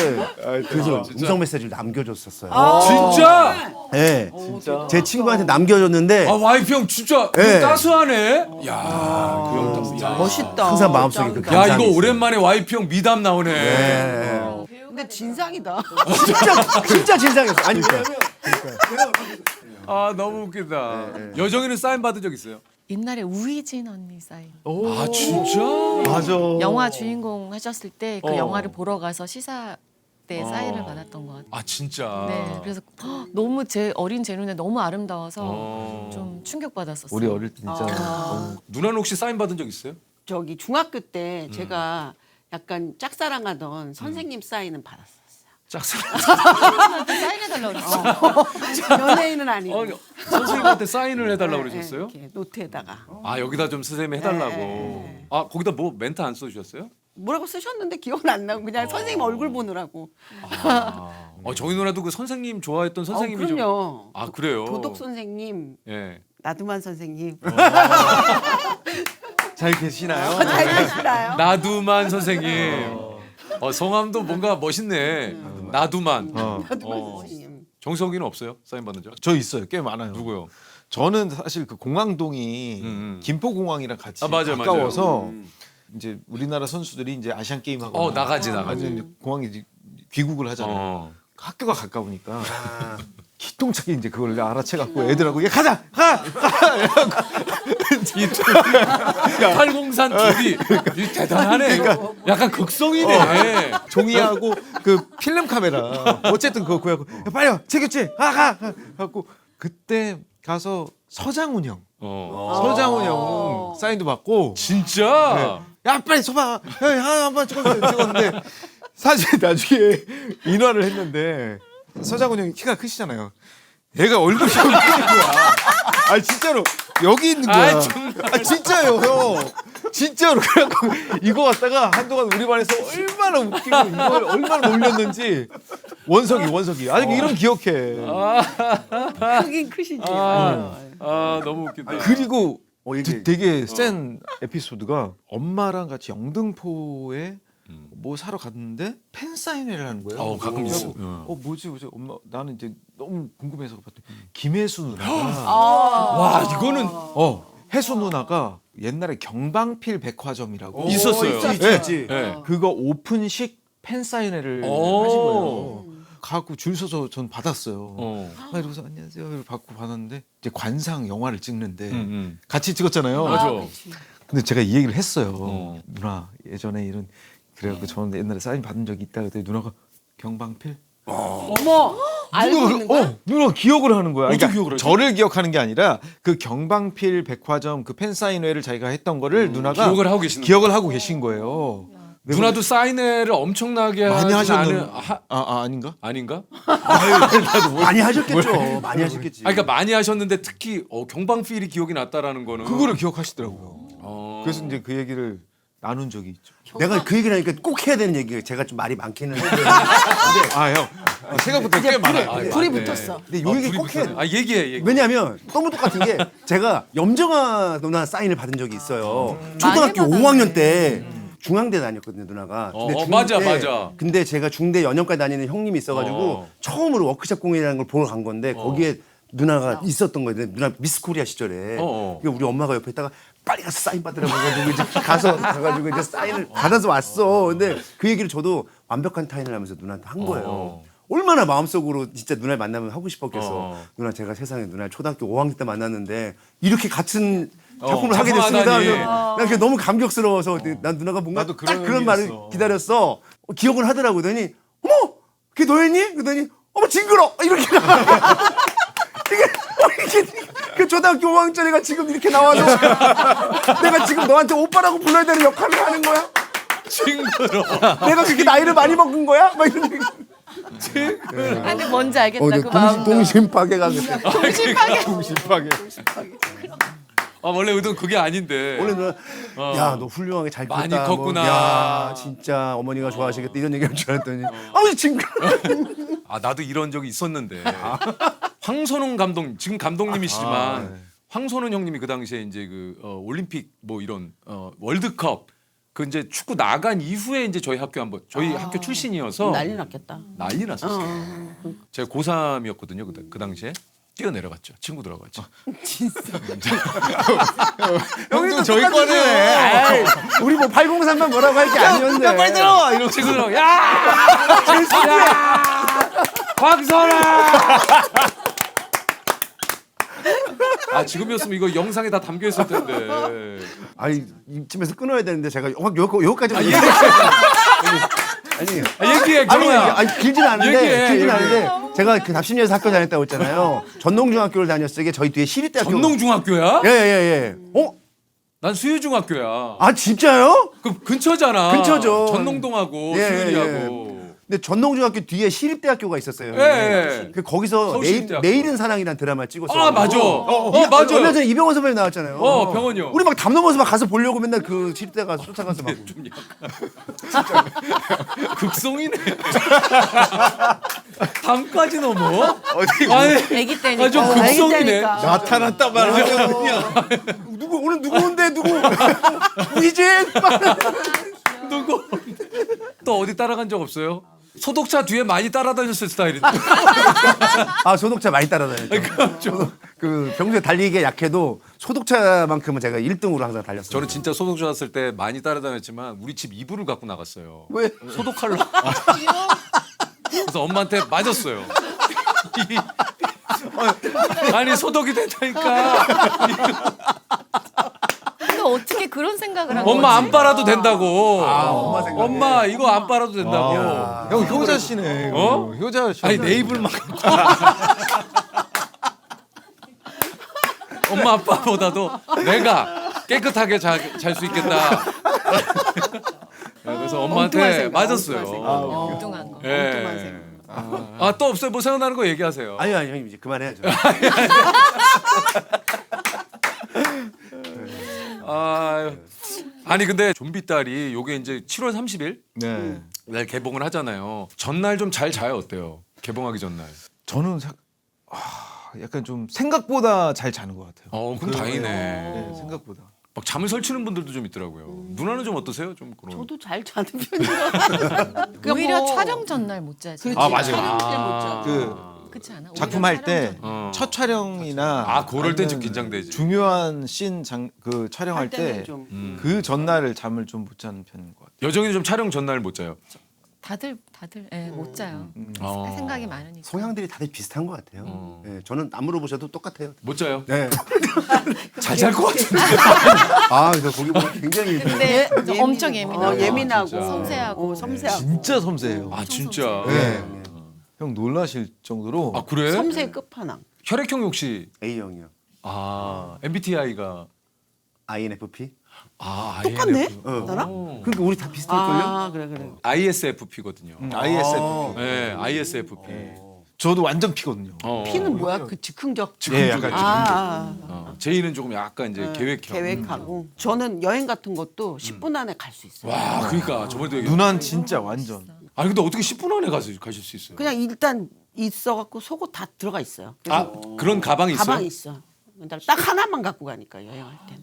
그래서 음성 메시지를 남겨줬었어요. 진짜? 네. 제 친구한테 남겨줬는데 와이프 형 진짜 네. 따스하네. 야, 그 형. 멋있다. 항상 마음속에 그 야, 감사함이 이거 있어요. 오랜만에 와이프 형 미담 나오네. 네. 근데 진상이다. 진짜 진상이었어. 아니 왜냐면 너무 웃기다. 여정이는 사인 받은 적 있어요? 옛날에 우희진 언니 사인. 아, 진짜? 맞아. 영화 주인공 하셨을 때 그 어. 영화를 보러 가서 시사 때 사인을 받았던 것 같아요. 아, 진짜? 네, 그래서 너무 제 어린 제 눈에 너무 아름다워서 좀 충격받았었어요. 우리 어릴 때 진짜 너무 누나는 혹시 사인 받은 적 있어요? 저기 중학교 때 제가 약간 짝사랑하던 선생님 사인은 받았었어요. 짝사랑. 사인해달라고 그랬어. 연예인은 아니고. 선생님한테 사인을 해달라고 그러셨어요? 이렇게 노트에다가 여기다 좀 선생님이 해달라고. 네. 거기다 뭐 멘트 안 써주셨어요? 뭐라고 쓰셨는데 기억은 안 나고 그냥 선생님 얼굴 보느라고. 정희 누나도 그 선생님 좋아했던 선생님이 좀. 그럼요. 그래요? 도덕 선생님, 예. 나두만 선생님. 잘 계시나요? 잘 계시나요? 나두만 선생님. 성함도 뭔가 멋있네. 나두만. 나두만 선생님. 정석이는 없어요? 사인 받은 적? 저 있어요. 꽤 많아요. 누구요? 저는 사실 그 공항동이 김포공항이랑 같이 맞아요, 가까워서 이제 우리나라 선수들이 이제 아시안 게임 하고 나가지. 이제 공항에 이제 귀국을 하잖아요. 학교가 가까우니까 기똥차게 이제 그걸 알아채갖고 애들하고 야 가자 가 803 둘이 이 대단하네. 약간 극성이네. 종이하고 그 필름 카메라 어쨌든 그거 구하고 야, 빨리 와 재교체 가 갖고 그때 가서 서장훈 형 서장훈 형 사인도 받고 진짜? 야 빨리 서봐 한번 찍었는데 사실 나중에 인화를 했는데 서장훈 형이 키가 크시잖아요. 얘가 얼굴이 웃기는 거야. 아 진짜로 여기 있는 거야. 아 진짜요 형. 진짜로 그래갖고 이거 갖다가 한동안 우리 반에서 얼마나 웃기고 이걸 얼마나 놀렸는지 원석이 아직 이름 기억해. 크긴 크시지. 아 너무 웃긴다. 그리고 이게 되게 센 에피소드가 엄마랑 같이 영등포에 뭐 사러 갔는데 팬 사인회를 하는 거예요. 가끔 있어. 뭐지 엄마 나는 이제 너무 궁금해서 봤더니 김혜수 누나가 와 이거는 혜수 누나가 옛날에 경방필 백화점이라고 있었어요. 있지. 네. 그거 오픈식 팬 사인회를 하신 거예요. 가고 줄 서서 전 받았어요. 막 이러고서 안녕하세요 이러고 받고 받았는데 이제 관상 영화를 찍는데 같이 찍었잖아요. 맞아. 근데 제가 이 얘기를 했어요. 누나 예전에 이런 그래갖고 저는 옛날에 사인 받은 적이 있다 그랬더니 누나가 경방필 어머 알고 있는 거야? 누나 기억을 하는 거야. 어떻게 기억을 하지? 저를 기억하는 게 아니라 그 경방필 백화점 그 팬 사인회를 자기가 했던 거를 누나가 기억을 하고 계시는 기억을 하고 계신 거예요. 누나도 사인회를 엄청나게 많이 하진 하셨는 않은- 아닌가? 아닌가? 많이 하셨겠죠. 많이 하셨겠지. 그러니까 많이 하셨는데 특히 경방필이 기억이 났다라는 거는 그거를 기억하시더라고요. 그래서 그래서 이제 그 얘기를 나눈 적이 있죠. 내가 그 얘기를 하니까 꼭 해야 되는 얘기가 제가 좀 말이 많기는 한데 형 생각보다 꽤 많아요. 불이 네. 붙었어. 근데 요 얘기 꼭 해야 돼. 얘기해. 왜냐하면 너무 똑같은 게 제가 염정아 누나 사인을 받은 적이 있어요. 많이 초등학교 받았네. 5학년 때 중앙대 다녔거든요 누나가. 맞아. 근데 제가 중대 연영과 다니는 형님이 있어가지고 처음으로 워크숍 공연이라는 걸 보러 간 건데 거기에 누나가 있었던 거예요. 누나 미스 코리아 시절에. 그러니까 우리 엄마가 옆에 있다가 빨리 가서 사인 받으라고 해가지고 이제 가가지고 이제 사인을 받아서 왔어. 근데 그 얘기를 저도 완벽한 타인을 하면서 누나한테 한 거예요. 얼마나 마음속으로 진짜 누나를 만나면 하고 싶었겠어. 누나 제가 세상에 누나를 초등학교 5학년 때 만났는데 이렇게 같은 작품을 하게 됐습니다. 작품하다니. 난 그게 너무 감격스러워서 난 누나가 뭔가 나도 딱 그런 그런 말을 의미였어. 기다렸어. 기억을 하더라고. 그러더니 어머 그게 너였니? 그러더니 어머 징그러 이렇게 이게 그 초등학교 5학년짜리가 지금 이렇게 나와서 내가 지금 너한테 오빠라고 불러야 되는 역할을 하는 거야? 징그러. 내가 그렇게 나이를 많이 먹은 거야? 막 이런 얘기. 근데 뭔지 알겠다. 그 마음. 동심파괴가 그때. 심하게. 원래 의도는 그게 아닌데. 원래 누나 야너 훌륭하게 잘 컸다. 많이 컸구나. 야 진짜 어머니가 좋아하시겠다 이런 얘기할 줄 알았더니 아버지 징그러. 나도 이런 적이 있었는데. 황선홍 감독 지금 감독님이시지만 황선홍 형님이 그 당시에 이제 그 올림픽 뭐 이런 월드컵 그 이제 축구 나간 이후에 이제 저희 학교 한번 저희 학교 출신이어서 난리 났겠다. 난리 났었어요. 제가 고3이었거든요. 그 당시에 뛰어내려갔죠. 친구들하고 같이. 형도 저희 거네. 우리 뭐 803만 뭐라고 할 게 아니었는데. 빨리 들어 이러고 친구들하고 야! 황선아! 지금이었으면 이거 영상에 다 담겨 있을 텐데. 아니 이쯤에서 끊어야 되는데 제가 여기까지만 아니 얘기해, 경호야. 아니 길진 않은데 얘기해. 제가 그 답심리에서 학교 다녔다고 했잖아요. 전농중학교를 다녔을 게 저희 뒤에 시립대학교. 전농중학교야? 예예예. 난 수유중학교야. 아 진짜요? 그 근처잖아. 근처죠. 전농동하고 예, 수유리하고. 근데 전농중학교 뒤에 시립대학교가 있었어요. 예. 그 거기서 서울시립대학교. 내일은 사랑이라는 드라마를 찍었어요. 맞아. 맞아. 얼마 전에 이병헌 선배님 나왔잖아요. 병헌이요. 우리 막 담 넘어서 막 가서 보려고 맨날 그 시립대 가서 쫓아가서 막. 좀 약간 극성이네. 담까지 넘어? 아니, 애기 때니까. 좀 극성이네. 때니까. 나타났다 말하면 그냥 누구 오늘 누구인데 누구? 우리집. 누구? 또 어디 따라간 적 없어요? 소독차 뒤에 많이 따라다녔을 스타일인데. 아 소독차 많이 따라다녔죠. 그 평소에 달리기에 약해도 소독차만큼은 제가 1등으로 항상 달렸어요. 저는 진짜 소독차 왔을 때 많이 따라다녔지만 우리 집 이불을 갖고 나갔어요. 왜? 소독하려. 그래서 엄마한테 맞았어요. 아니 소독이 된다니까. 근데 어떻게 그런 생각을 한 거지? 엄마 안 빨아도 된다고. 엄마 생각에. 엄마 이거 안 빨아도 된다고. 형 효자시네. 효자시. 아니 내 입을 막. 엄마 아빠보다도 내가 깨끗하게 잘 수 있겠다. 그래서 엄마한테 엉뚱한 생각, 맞았어요. 엉뚱한 생각. 엉뚱한 거. 예. 엉뚱한 생각. 아, 또 없어요? 뭐 생각나는 거 얘기하세요. 아니요, 형님 이제 그만해야죠. 아니 근데 좀비 딸이 요게 이제 7월 30일 네. 날 개봉을 하잖아요. 전날 좀 잘 자요 어때요? 개봉하기 전날. 저는 약간 좀 생각보다 잘 자는 것 같아요. 그럼 다행이네. 네, 생각보다. 막 잠을 설치는 분들도 좀 있더라고요. 누나는 좀 어떠세요? 좀 그런. 저도 잘 자는 편이에요. 오히려 촬영 전날 못 자지. 그렇지. 아, 맞아요. 촬영 때못 자. 그렇지 않아? 작품 오히려 할 때 촬영 첫 촬영이나 그럴 땐 좀 아니면 긴장되지. 중요한 씬 촬영할 할 때는 때 좀. 그 전날을 잠을 좀 못 자는 편인 것 같아요. 여정이는 좀 촬영 전날 못 자요. 다들 못 자요. 어. 생각이 많으니까. 성향들이 다들 비슷한 것 같아요. 네, 저는 안 물어보셔도 똑같아요. 못 자요. 네. 잘 잘 것 같은데. 아, 그래서 거기 보면 굉장히 근데 엄청 예민하고 예민하고 진짜. 섬세하고. 섬세하고. 진짜 섬세해요. 아 진짜. 네. 형 놀라실 정도로 아 그래? 섬세 끝판왕. 혈액형 혹시 A형이요. MBTI가 INFP? 똑같네. 어. 나랑? 그러니까 우리 다 비슷할걸요? 아 그래. ISFP거든요. ISFP. 네, ISFP. 저도 완전 피거든요. P는 뭐야? 그 즉흥적. 예, 약간 제이는 조금 약간 이제 계획형. 계획하고. 저는 여행 같은 것도 10분 안에 갈 수 있어요. 와, 그러니까 저번에도 얘기. 누난 진짜 완전. 아니 근데 어떻게 10분 안에 가실 수 있어요? 그냥 일단 있어갖고 속옷 다 들어가 있어요. 그래서 그런 가방이 있어요? 가방이 있어. 딱 하나만 갖고 가니까 여행할 때는.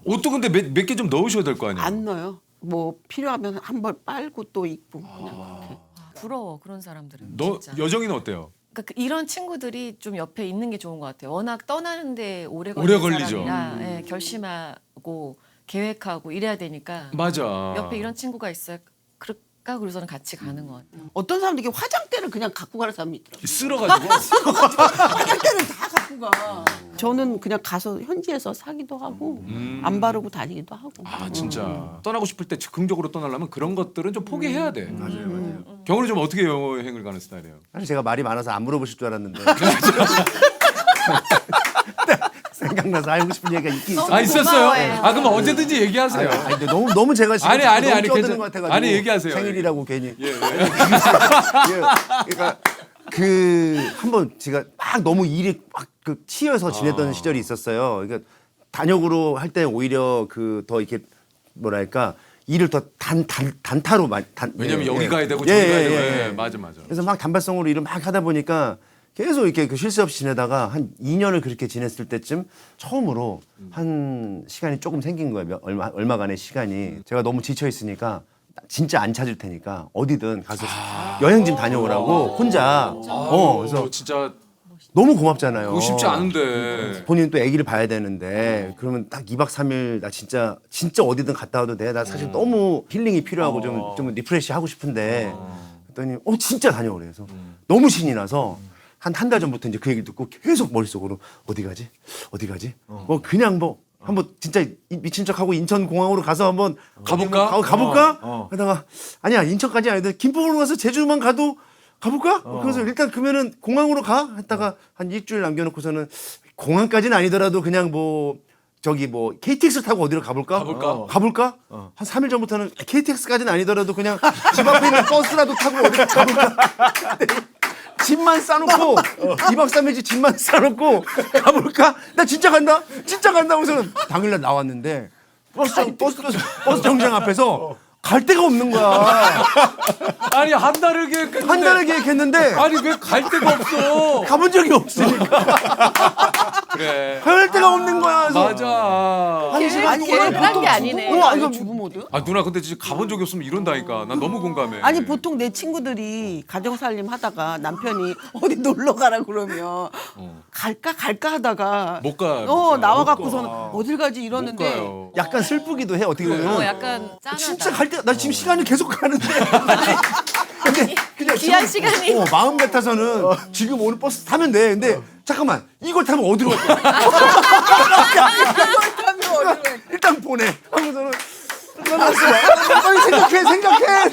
옷도 근데 몇 개 좀 넣으셔야 될 거 아니에요? 안 넣어요. 뭐 필요하면 한 벌 빨고 또 입고 그냥 그렇게. 부러워 그런 사람들은. 너 진짜. 여정이는 어때요? 그러니까 이런 친구들이 좀 옆에 있는 게 좋은 것 같아요. 워낙 떠나는데 오래 오래 걸리는 걸리죠. 사람이라 예, 결심하고 계획하고 이래야 되니까 맞아. 옆에 이런 친구가 있어야 그럴까 그래서는 같이 가는 것 같아요. 어떤 사람들이 이렇게 화장대를 그냥 갖고 가는 사람이 있더라고요. 쓸어가지고. 화장대를 다 갖고 가. 저는 그냥 가서 현지에서 사기도 하고 안 바르고 다니기도 하고. 진짜 떠나고 싶을 때 즉흥적으로 떠나려면 그런 것들은 좀 포기해야 돼. 맞아요. 경우는 좀 어떻게 여행을 가는 스타일이에요? 사실 제가 말이 많아서 안 물어보실 줄 알았는데. 생각나서 알고 싶은 얘기가 있긴 있어요. 있었어요. 고마워요. 그럼 언제든지 얘기하세요. 아니, 근데 너무 제가 지금 아니, 너무 괜찮- 껴드는 것 같아가지고. 아니, 얘기하세요. 생일이라고 괜히. 예. 그러니까 한번 제가 막 너무 일이 막 치여서 지냈던 시절이 있었어요. 그러니까 단역으로 할 때 오히려 더 이렇게 뭐랄까 일을 더 단타로 왜냐면 여기 가야 되고 예, 저기 가야 되고. 예, 예. 예, 맞아. 그래서 막 단발성으로 일을 막 하다 보니까 계속 이렇게 쉴 새 없이 지내다가 한 2년을 그렇게 지냈을 때쯤 처음으로 한 시간이 조금 생긴 거예요. 얼마간의 시간이. 제가 너무 지쳐 있으니까 진짜 안 찾을 테니까 어디든 가서 여행 좀 다녀오라고 혼자. 그래서 진짜 너무 고맙잖아요. 그거 쉽지 않은데. 본인 또 아기를 봐야 되는데 그러면 딱 2박 3일 나 진짜 어디든 갔다 와도 돼. 나 사실 너무 힐링이 필요하고 좀 리프레시 하고 싶은데 그랬더니 진짜 다녀오래. 그래서 너무 신이 나서 한 달 전부터 이제 그 얘기 듣고 계속 머릿속으로 어디 가지? 뭐 그냥 뭐 한번 진짜 미친 척하고 인천공항으로 가서 한번 가볼까? 가볼까? 하다가 아니야 인천까지 아니고 김포로 가서 제주만 가도 가볼까? 그래서 일단 그러면은 공항으로 가? 했다가 한 일주일 남겨놓고서는 공항까지는 아니더라도 그냥 뭐 저기 뭐 KTX 타고 어디로 가볼까? 가볼까? 한 3일 전부터는 KTX까지는 아니더라도 그냥 집 앞에 있는 버스라도 타고 어디로 가볼까? 짐만 싸놓고 2박 3일째 짐만 싸놓고 가볼까? 나 진짜 간다 하고서는 당일날 나왔는데 버스 정류장 앞에서 갈 데가 없는 거야. 아니 한 달을 계획했는데. 한 달을 계획했는데 아니 왜 갈 데가 없어? 가본 적이 없으니까 그래. 갈 데가 없는 거야. 그래서 맞아. 계획한 게 아니네. 이거 주부 모드? 누나 근데 진짜 가본 적이 없으면 이런다니까. 난 너무 공감해. 아니 보통 내 친구들이 가정살림 하다가 남편이 어디 놀러 가라 그러면 갈까 하다가 못 가. 나와갖고서는 어딜 가지 못 이러는데 가요. 약간 슬프기도 해. 어떻게 보면 약간 짠하다. 진짜 갈 때 나 지금 시간이 계속 가는데 근데 그냥 귀한 지금, 시간이. 마음 같아서는 지금 오늘 버스 타면 돼. 근데 잠깐만 이걸 타면 어디로 갈 거야? 일단 보내. 하고서는 빨리 생각해.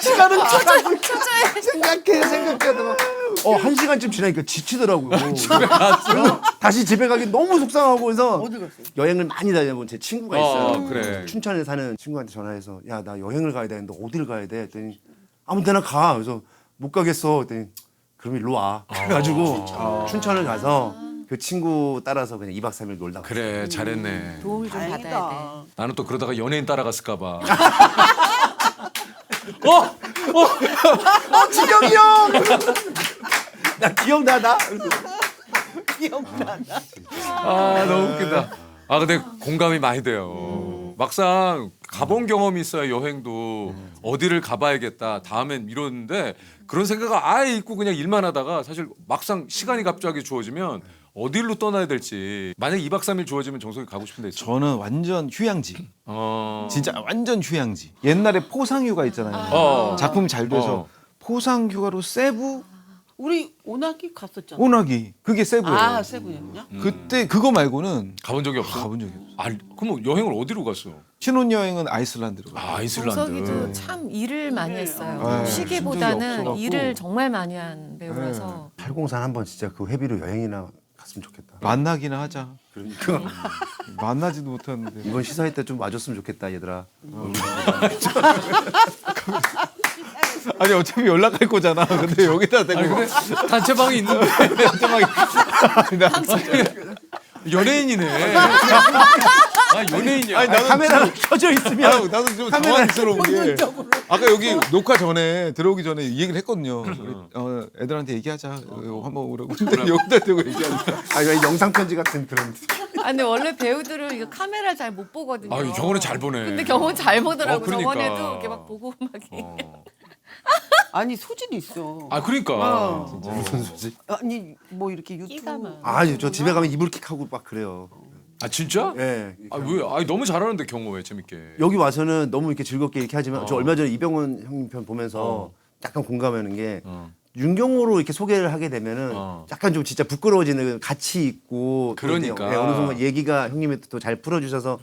시간은 생각해. 한 시간쯤 지나니까 지치더라고요. 집에 갔어. 다시 집에 가기 너무 속상하고 해서 어디 갔어요? 여행을 많이 다녀본 제 친구가 있어요. 그래. 춘천에 사는 친구한테 전화해서 야 나 여행을 가야 되는데 어디를 가야 돼? 했더니 아무 데나 가. 그래서 못 가겠어. 그랬더니 그럼 일로 와. 그래가지고 춘천을 가서 그 친구 따라서 그냥 2박 3일 놀다 왔어요. 그래 잘했네. 도움을 좀 받아야 돼. 다행이다. 나는 또 그러다가 연예인 따라갔을까 봐. 지경이 형! 나 기억나다. 기억나나? 아 너무 웃기다. 아 근데 공감이 많이 돼요. 막상 가본 경험이 있어야 여행도 어디를 가봐야겠다. 다음엔 이러는데 그런 생각을 아예 잊고 그냥 일만 하다가 사실 막상 시간이 갑자기 주어지면 어디로 떠나야 될지 만약 2박 3일 주어지면 정석이 가고 싶은 데 있죠. 저는 완전 휴양지. 어. 진짜 완전 휴양지. 옛날에 포상휴가 있잖아요. 어. 작품 잘 돼서 어. 포상휴가로 세부 우리 오나기 갔었잖아. 오나기 그게 세부예요. 아 세부였냐? 그때 그거 말고는 가본 적이 없어. 가본 적이 없어. 아 그럼 여행을 어디로 갔어? 신혼여행은 아이슬란드로 가요. 아 아이슬란드. 정석이도 참 일을 많이 했어요. 네. 쉬기보다는 신경이 없어갖고. 일을 정말 많이 한 배우라서 803 한번 진짜 그 회비로 여행이나 갔으면 좋겠다. 만나기나 하자. 그러니까 만나지도 못했는데. 이번 시사회 때 좀 와줬으면 좋겠다 얘들아. 아니 어차피 연락할 거잖아. 근데 여기다 대고 아니 근데 단체방이 있는데 연예인이네. 아 연예인이야. 아니, 나는 카메라가 켜져 있으면 아유, 나도 좀 당황스러운 게 아까 여기 녹화 전에 들어오기 전에 이 얘기를 했거든요. 우리, 애들한테 얘기하자. 한번 오라고. 근데 여기다 대고 얘기하니까 왜 영상 편지 같은 그런. 아 근데 원래 배우들은 이거 카메라 잘 못 보거든요. 아 경호는 잘 보네. 근데 경호는 잘 보더라고. 그러니까. 저번에도 이렇게 막 보고 막. 아니 소질이 있어. 아 그러니까. 어. 무슨 소지? 아니 뭐 이렇게 유튜브. 끼가 많아. 아저 집에 가면 이불킥 하고 막 그래요. 아 진짜? 예. 아 왜? 아 너무 잘하는데 경호 왜 재밌게. 여기 와서는 너무 이렇게 즐겁게 이렇게 하지만 저 얼마 전에 이병헌 형님 편 보면서 약간 공감하는 게 윤경호로 이렇게 소개를 하게 되면은 약간 좀 진짜 부끄러워지는 가치 있고 그러니까. 네, 어느 순간 얘기가 형님이 또 잘 풀어주셔서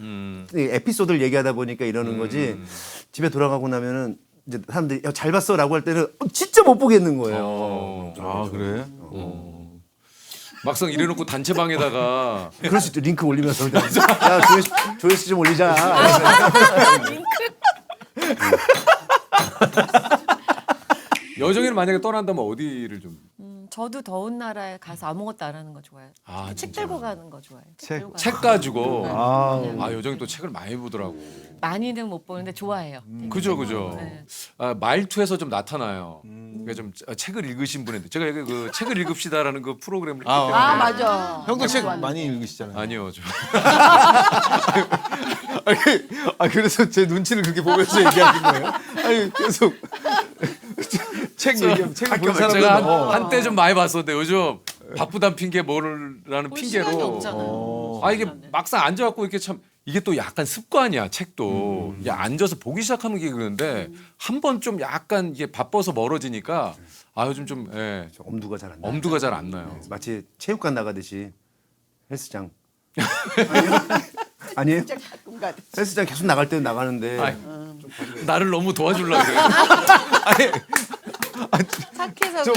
에피소드를 얘기하다 보니까 이러는 거지 집에 돌아가고 나면은 이제 사람들이 야, 잘 봤어라고 할 때는 진짜 못 보겠는 거예요. 아 그래? 막상 이래놓고 단체방에다가 그럴 수 있죠. 링크 올리면서 야 조회수 좀 올리자. 여정이는 만약에 떠난다면 어디를 좀? 저도 더운 나라에 가서 아무것도 안 하는 거 좋아해요. 아, 책 진짜? 들고 가는 거 좋아해요. 책. 책 가지고. 아, 아 여정이 또 책을 많이 보더라고. 많이는 못 보는데 좋아해요. 그죠 그죠. 네. 아, 말투에서 좀 나타나요. 그러니까 좀 책을 읽으신 분인데 제가 여기 그 책을 읽읍시다라는 그 프로그램을 했기 때문에 아 맞아. 형도 책 많이 읽으시잖아요. 아니요 저 그래서 제 눈치를 그렇게 보면서 얘기하는 거예요? 아니 계속 책 얘기하면 책을 본 제가 사람들은 한때 좀 많이 봤었는데 요즘 바쁘단 핑계 뭐라는 볼 시간이 핑계로 없잖아요. 아 이게 막상 앉아갖고 이렇게 참 이게 또 약간 습관이야 책도 이게 앉아서 보기 시작하면 이게 그러는데 한 번 좀 약간 이게 바빠서 멀어지니까 아 요즘 좀 예, 엄두가 잘 안 나. 엄두가 잘 안 나요. 마치 체육관 나가듯이 헬스장. 아니에요? 가끔 가. 헬스장 계속 나갈 때는 나가는데 아이, 나를 너무 도와주려고 그래. 착해서 좀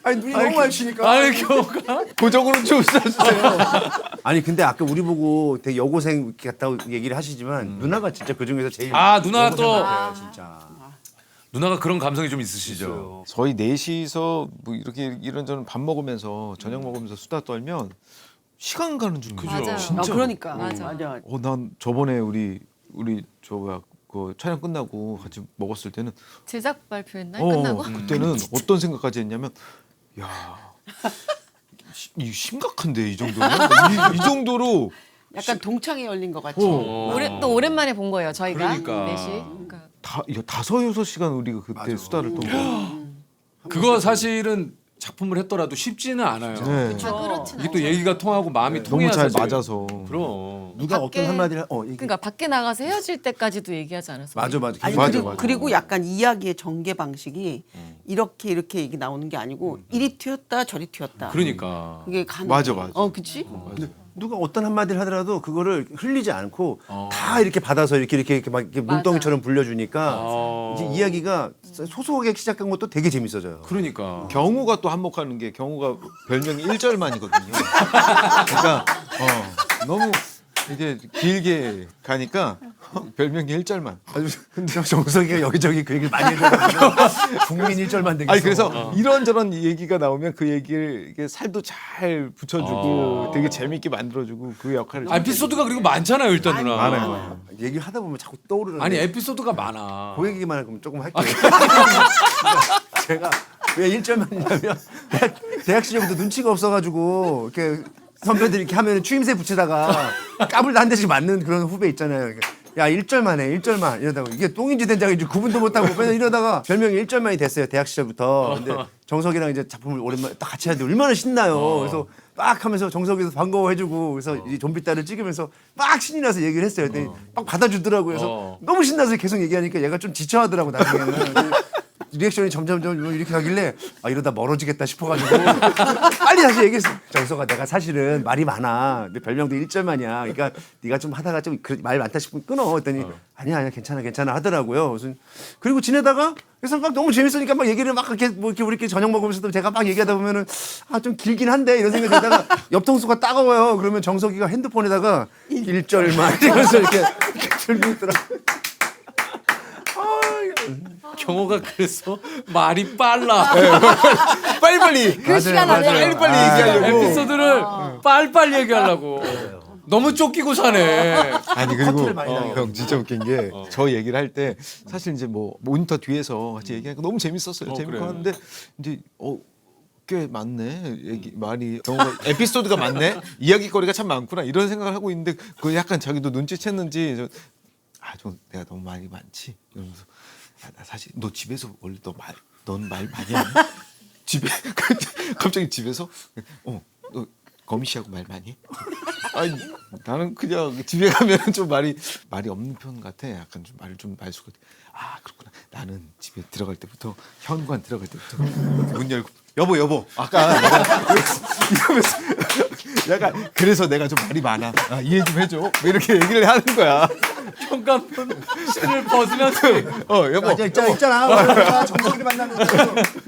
아니 눈이 너무 많으시니까. 아니 경호가 고정으로 좀 써주세요. 아니 근데 아까 우리 보고 되게 여고생 이렇게 같다고 얘기를 하시지만 누나가 진짜 그 중에서 제일 아 누나가 또 같아요, 진짜. 누나가 그런 감성이 좀 있으시죠. 저희 넷이서 뭐 이렇게 이런저런 밥 먹으면서 저녁 먹으면서 수다 떨면 시간 가는 줄 몰라요. 맞아요. 진짜. 아 그러니까. 맞아. 맞아. 난 저번에 우리 저 뭐야 그 촬영 끝나고 같이 먹었을 때는 제작 발표했나요? 끝나고? 그때는 어떤 생각까지 했냐면 야 이 심각한데 이 정도면 이 정도로 약간 동창회 열린 것 같이. 또 오랜만에 본 거예요. 저희가 그러니까. 넷이. 그러니까 다섯 여섯 시간 우리가 그때 수다를 떤 거. 그거 사실은 작품을 했더라도 쉽지는 않아요. 네. 다 그렇진 이게 않죠. 또 얘기가 통하고 마음이 너무 통해야 잘 사실. 맞아서. 그럼. 누가 밖에- 어떤 한마디를 얘기. 그러니까 밖에 나가서 헤어질 때까지도 얘기하지 않았어요. 맞아. 아니 맞아, 그리고, 맞아. 그리고 약간 이야기의 전개 방식이 이렇게 얘기 나오는 게 아니고 이리 튀었다 저리 튀었다. 그러니까. 그게 가능. 맞아. 그치? 누가 어떤 한마디를 하더라도 그거를 흘리지 않고 다 이렇게 받아서 이렇게 막 이렇게 물덩이처럼 불려주니까 이제 이야기가 소소하게 시작한 것도 되게 재밌어져요. 그러니까. 경우가 또 한몫하는 게 경우가 별명이 1절만이거든요. 그러니까 너무 이게 길게 가니까 별명이 1절만. 근데 정석이가 여기저기 그 얘기를 많이 해줘가지고 국민 1절만 되겠어. 아니 그래서 이런저런 얘기가 나오면 그 얘기를 이게 살도 잘 붙여주고 되게 재밌게 만들어주고 그 역할을. 아, 에피소드가 그리고 많잖아요, 일단 누나. 많아요. 얘기를 하다 보면 자꾸 떠오르는데 아니, 에피소드가 많아. 그 얘기만 할 거면 조금 할게요. 제가 왜 1절만 있냐면 대학 시절부터 눈치가 없어가지고 이렇게 선배들이 이렇게 하면 추임새 붙이다가 까불다 한 대씩 맞는 그런 후배 있잖아요. 야 1절만 해 1절만 이러다가 이게 똥인지 된장인지 구분도 못하고 맨날 이러다가 별명이 1절만이 됐어요 대학 시절부터. 근데 정석이랑 이제 작품을 오랜만에 딱 같이 하는데 얼마나 신나요. 그래서 막 하면서 정석이도 반가워해주고 그래서 이 좀비 딸을 찍으면서 막 신이 나서 얘기를 했어요. 근데 막 받아주더라고요. 그래서 너무 신나서 계속 얘기하니까 얘가 좀 지쳐하더라고 나중에는. 리액션이 점점 이렇게 가길래 아 이러다 멀어지겠다 싶어가지고 빨리 다시 얘기했어. 정석아 내가 사실은 말이 많아. 내 별명도 1절만이야. 그러니까 네가 좀 하다가 좀 말 많다 싶으면 끊어. 했더니 아니야 괜찮아 하더라고요. 무슨 그리고 지내다가 그래서 막 너무 재밌으니까 막 얘기를 막 이렇게 뭐 이렇게 우리끼리 저녁 먹으면서도 제가 막 얘기하다 보면은 아 좀 길긴 한데 이런 생각이 들다가 옆 통수가 따가워요. 그러면 정석이가 핸드폰에다가 1절만 이러면서 이렇게 들고 있더라고. 경호가 그래서 말이 빨라. 빨리빨리 그 시간 안에 빨리빨리 얘기하려고. 에피소드를 빨리빨리 얘기하려고. 너무 쫓기고 사네. 아니 그리고 커트를 많이 당해요. 형 진짜 웃긴 게 저 얘기를 할 때 사실 이제 뭐 모니터 뒤에서 같이 얘기하니까 너무 재밌었어요. 재밌고 그래. 하는데 이제 꽤 많네 말이 경우가 에피소드가 많네 이야기거리가 참 많구나 이런 생각을 하고 있는데 그 약간 자기도 눈치챘는지 좀 내가 너무 말이 많지 이러면서 나 사실 너 집에서 원래 넌 말 많이 하니? 집에 갑자기 집에서 너 거미 씨하고 말 많이 해? 아니 나는 그냥 집에 가면은 좀 말이 없는 편 같아. 약간 좀 말을 좀 말수가 그렇구나. 나는 집에 들어갈 때부터 현관 들어갈 때부터 이렇게 문 열고 여보 아까 내가 이러면서 약간 그래서 내가 좀 말이 많아. 이해 좀 해줘. 뭐 이렇게 얘기를 하는 거야. 현관문을 벗으면서 여보. 맞아 있잖아. 정석이를 만나면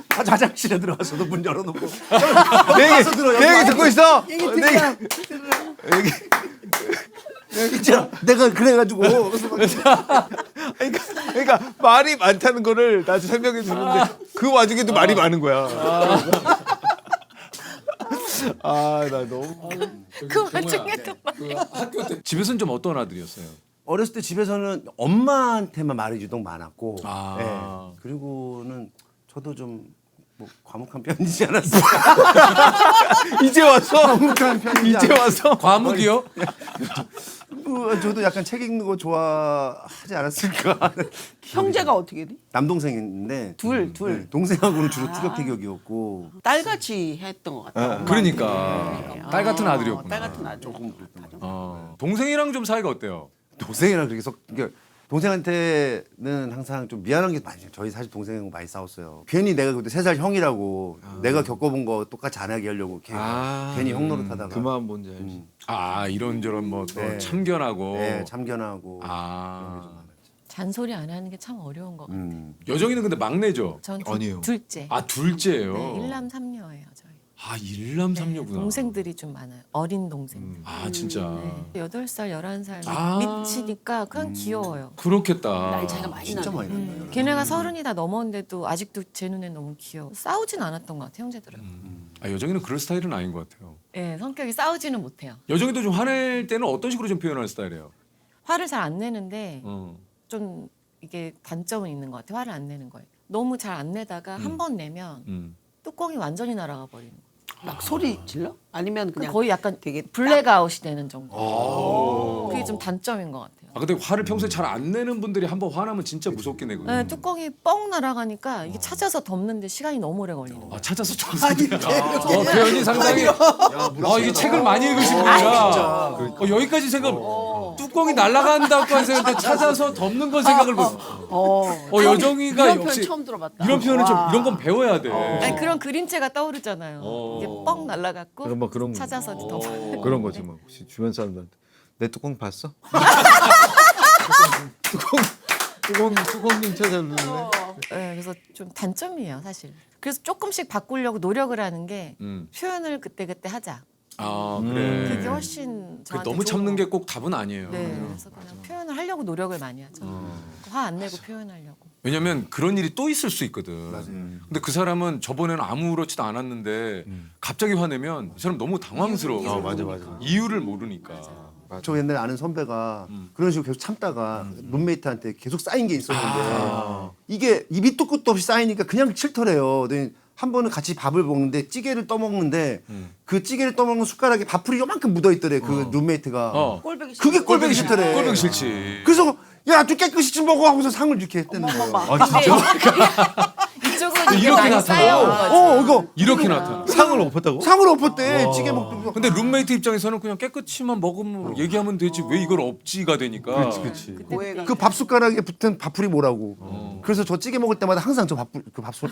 화장실에 들어가서도 문 열어놓고 내 얘기 듣고 있어. 얘기 듣자. 있잖아. 내가 그래가지고 그러니까 말이 많다는 거를 나한테 설명해 주는데 그 와중에도 말이 많은 거야. 나 너무 그 와중에도 학교 때 집에서는 좀 어떤 아들이었어요? 어렸을 때 집에서는 엄마한테만 말이 유독 많았고 아. 예. 그리고는 저도 좀 뭐 과묵한 편이지 않았을까. 이제 와서 과묵한 편이지 이제 와서 과묵이요? 저도 약간 책 읽는 거 좋아하지 않았을까. 형제가 어떻게 돼? 남동생인데 둘. 네, 동생하고는 주로 티격태격이었고 딸같이 했던 것 같아요. 그러니까 딸 같은 아들이었구나. 딸 같은 아들. 조금 그랬던 거. 동생이랑 좀 사이가 어때요? 동생이랑 그렇게 그러니까 동생한테는 항상 좀 미안한 게 많이. 저희 사실 동생하고 많이 싸웠어요. 괜히 내가 그때 3살 형이라고 내가 겪어본 거 똑같이 안 하게 하려고 괜히 형 노릇하다가 그 마음 뭔지 알지. 이런저런 뭐 또 네. 참견하고. 네, 참견하고 잔소리 안 하는 게 참 어려운 것 같아요. 여정이는 근데 막내죠? 전 아니에요. 둘째. 둘째예요. 네, 일남 삼녀예요 저희. 일남삼녀구나. 동생들이 좀 많아요. 어린 동생. 진짜. 네. 8살, 11살 아. 미치니까 그냥 귀여워요. 그렇겠다. 나이 차이가 많이 진짜 나네. 많이 난다. 걔네가 30이 다 넘었는데도 아직도 제 눈에 너무 귀여워. 싸우진 않았던 것 같아요, 형제들은. 여정이는 그럴 스타일은 아닌 것 같아요. 네, 성격이 싸우지는 못해요. 여정이도 좀 화낼 때는 어떤 식으로 좀 표현하는 스타일이에요? 화를 잘 안 내는데 어. 좀 이게 단점은 있는 것 같아요. 화를 안 내는 거예요. 너무 잘 안 내다가 한 번 내면 음. 뚜껑이 완전히 날아가 버리는 거예요. 막 소리 질러? 아니면 그냥 거의 약간 되게 블랙아웃이 되는 정도. 그게 좀 단점인 것 같아요. 근데 화를 평소에 잘 안 내는 분들이 한번 화나면 진짜 무섭게 내거든요. 네, 뚜껑이 뻥 날아가니까 이게 찾아서 덮는데 시간이 너무 오래 걸리는 거예요. 찾아서 정상이야. 표현이 상당히. 이게 책을 많이 읽으신 분이야. 여기까지 생각. 뚜껑이 날아간다고 생각했는데 찾아서 덮는 건 생각을 못. 여정이가 이런 역시 표현 처음 들어봤다. 이런 표현을 좀 와. 이런 건 배워야 돼. 아니, 그런 그림체가 떠오르잖아요. 이게 뻥 날아갔고 그럼 뭐 그런 거. 찾아서 덮어. 그런 거지 뭐. 혹시 주변 사람들한테 내 뚜껑 봤어? 뚜껑님 찾아주네. 네, 그래서 좀 단점이에요, 사실. 그래서 조금씩 바꾸려고 노력을 하는 게 표현을 그때그때 하자. 아 그래. 그게 훨씬 그 저한테 너무 좋은 참는 것 게 꼭 답은 아니에요. 네, 그래서 그냥 표현을 하려고 노력을 많이 하죠. 화 안 내고 표현하려고. 왜냐면 그런 일이 또 있을 수 있거든. 근데 그 사람은 저번에는 아무렇지도 않았는데 갑자기 화내면 이 사람 너무 당황스러워. 맞아. 이유를 모르니까. 저 옛날에 아는 선배가 그런 식으로 계속 참다가 룸메이트한테 계속 쌓인 게 있었는데 이게 입이 또 끝도 없이 쌓이니까 그냥 싫더래요. 근데 한 번은 같이 밥을 먹는데 찌개를 떠먹는데 그 찌개를 떠먹는 숟가락에 밥풀이 요만큼 묻어있더래 그 룸메이트가. 꼴보기 그게 꼴보기 싫더래. 꼴보기 싫지. 그래서 야 좀 깨끗이 좀 먹어 하고서 상을 이렇게 했다는 거예요. 어머머머. 이쪽은 이게 이렇게 많이 나타나. 쌓여온 거지. 이거 이렇게 나타나. 상을 엎었다고? 상을 엎었대. 찌개 먹고. 근데 룸메이트 입장에서는 그냥 깨끗이만 먹으면 얘기하면 되지 왜 이걸 없지가 되니까. 그렇지. 고해가 그 밥 숟가락에 붙은 밥풀이 뭐라고. 그래서 저 찌개 먹을 때마다 항상 저 밥풀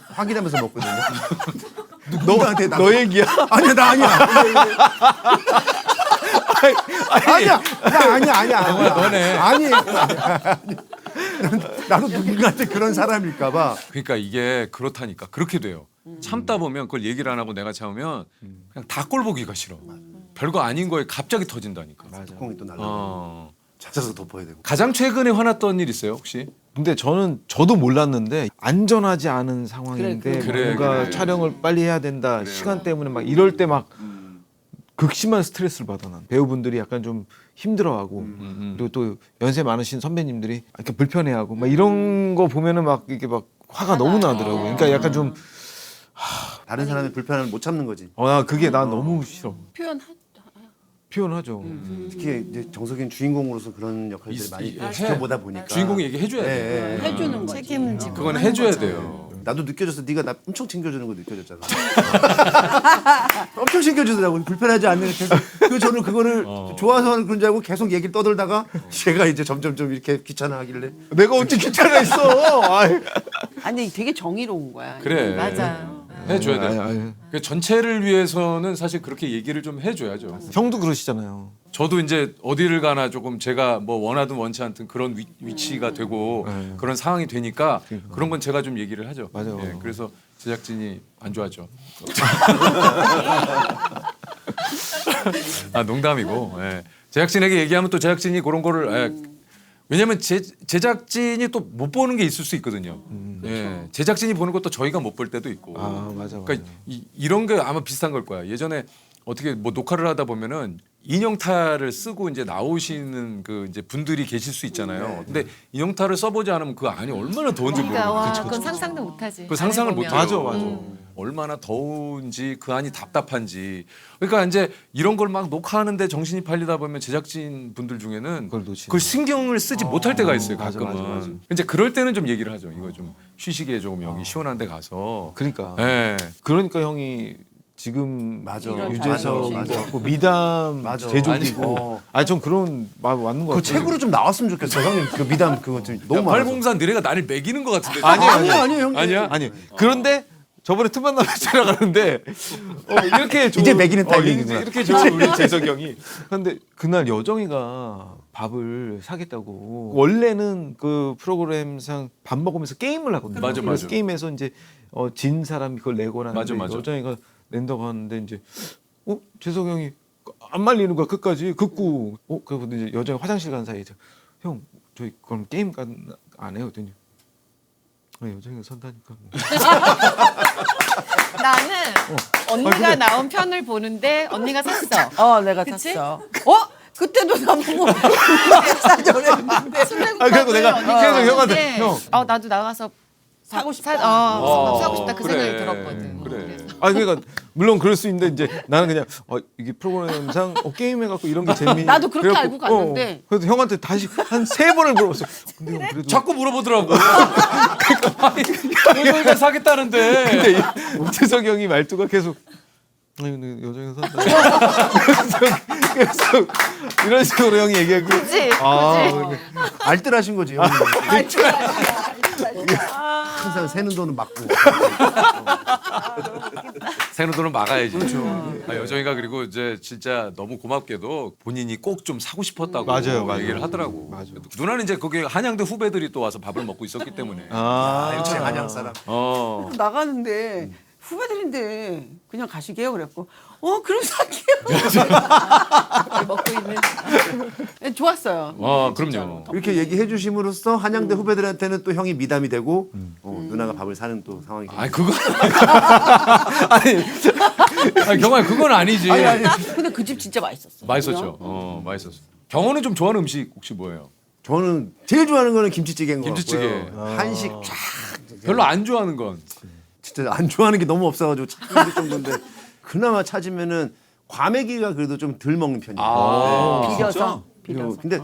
확인하면서 먹거든요. 누구한테 너 얘기야? 아니야 나 아니야. 아니야. 너네. 아니. 나도 누군가한테 그런 사람일까봐. 그러니까 이게 그렇다니까 그렇게 돼요. 참다 보면 그걸 얘기를 안 하고 내가 참으면 그냥 다 꼴보기가 싫어. 별거 아닌 거에 갑자기 터진다니까. 뚜껑이 또 날라. 찾아서 덮어야 되고. 가장 최근에 화났던 일 있어요 혹시? 근데 저도 몰랐는데 안전하지 않은 상황인데 그래, 뭔가 그래. 촬영을 빨리 해야 된다. 시간 때문에 막 이럴 때 막 극심한 스트레스를 받아 난 배우분들이 약간 좀 힘들어하고 그리고 또 연세 많으신 선배님들이 이렇게 불편해하고 막 이런 거 보면은 막 이게 막 화가 너무 나더라고요. 그러니까 약간 좀 다른 사람의 불편함을 못 참는 거지. 나 그게 난 너무 싫어. 표현하죠. 특히 이제 정석인 주인공으로서 그런 역할들을 많이 지켜보다 보니까 주인공 얘기 해줘야 돼. 해주는 거지. 책임을 지고 그건 하는 해줘야 거죠. 돼요. 나도 느껴졌어. 네가 나 엄청 챙겨주는 거 느껴졌잖아. 엄청 챙겨주더라고. 불편하지 않는 계속. 그 저는 그거를 좋아서 하는 그런 줄 알고 계속 얘기를 떠들다가 걔가 이제 점점 좀 이렇게 귀찮아하길래 내가 어떻게 귀찮아 있어? 아니 되게 정의로운 거야. 그래. 맞아요. 해줘야 돼. 아니. 그 전체를 위해서는 사실 그렇게 얘기를 좀 해줘야죠. 형도 그러시잖아요. 저도 이제 어디를 가나 조금 제가 뭐 원하든 원치 않든 그런 위치가 되고 그런 상황이 되니까 그런 건 제가 좀 얘기를 하죠. 맞아요. 예, 그래서 제작진이 안 좋아하죠. 아 농담이고 예. 제작진에게 얘기하면 또 제작진이 그런 거를 왜냐면 제작진이 또 못 보는 게 있을 수 있거든요. 예, 제작진이 보는 것도 저희가 못 볼 때도 있고. 맞아. 그러니까 이런 게 아마 비슷한 걸 거야. 예전에 어떻게 뭐 녹화를 하다 보면은 인형탈을 쓰고 이제 나오시는 그 이제 분들이 계실 수 있잖아요. 근데 인형탈을 써보지 않으면 그 안이 얼마나 더운지 그러니까 와, 모르겠어. 그건 상상도 못하지. 그 상상을 안 못 해보면. 해요. 맞아. 얼마나 더운지 그 안이 답답한지. 그러니까 이제 이런 걸 막 녹화하는데 정신이 팔리다 보면 제작진 분들 중에는 그걸 놓치는 그걸 신경을 쓰지 못할 때가 있어요. 맞아, 가끔은. 맞아. 이제 그럴 때는 좀 얘기를 하죠. 이거 좀 쉬시기에 조금 여기 시원한 데 가서. 그러니까. 예. 그러니까 형이 지금 맞아. 유재석 맞아. 갖고 미담 맞아. 제조기고 좀 그런 말 맞는 거 그 같아요. 책으로 좀 나왔으면 좋겠어. 형님 그 미담 그거 좀 너무 많아. 발공산 너네가 나를 매기는 것 같은데. 아니에요 형님. 아니야? 아니 그런데 저번에 틈만 나면 촬영하는데 이렇게 이제 매기는 타이밍이구나. 이렇게 좋은 우리 재석이 형이 근데 그날 여정이가 밥을 사겠다고 원래는 그 프로그램상 밥 먹으면서 게임을 하거든요. 맞아, 그래서 맞아. 게임에서 이제 진 사람이 그걸 내고 나는데 맞아. 여정이가 낸다고 하는데 이제 재석이 형이 안 말리는 거야 끝까지 긋고 그리고 이제 여정이 화장실 간 사이에 형 저희 그럼 게임 안 해요? 그랬더니 여정이가 산다니까. 나는 언니가 나온 편을 보는데 언니가 샀어. 내가 그치? 샀어. 그때도 나보고 사전했는데 그래서 내가 계속 형한테 근데 형. 나도 나가서 사고 싶다. 사고 싶다 그 그래. 생각이 들었거든. 그래. 그러니까 물론 그럴 수 있는데 이제 나는 그냥 이게 프로그램상 게임 해갖고 이런 게 재미. 나도 그렇게 알고 갔는데. 그래서 형한테 다시 한 3번을 물어봤어. 근데 형 그래도 자꾸 물어보더라고. 여자가 사겠다는데. 근데 재석이 형이 말투가 계속 근데 여정이 산다. 계속 이런 식으로 형이 얘기하고. 그치? 알뜰하신 거지 형님. 항상 새는 돈은 막고. 새는 돈은 막아야지. 여정이가 그리고 이제 진짜 너무 고맙게도 본인이 꼭 좀 사고 싶었다고 맞아요. 얘기를 하더라고. 맞아요. 누나는 이제 거기 한양대 후배들이 또 와서 밥을 먹고 있었기 때문에. 역시 한양 사람. 나가는데 후배들인데 그냥 가시게요 그랬고 그럼 살게요. 먹고 있는. 좋았어요. 그럼요. 이렇게 얘기해 주심으로써 한양대 후배들한테는 또 형이 미담이 되고 누나가 밥을 사는 또 상황이 아니 그거 아니 경화야 그건 아니지. 근데 그 집 진짜 맛있었어. 맛있었죠. 맛있었어. 경호는 좀 좋아하는 음식 혹시 뭐예요? 저는 제일 좋아하는 거는 김치찌개인 것 김치찌개. 같고요. 한식 쫙 별로 안 좋아하는 건 진짜 안 좋아하는 게 너무 없어가지고 찾을 정도인데 그나마 찾으면은 과메기가 그래도 좀 덜 먹는 편이에요. 비려서. 근데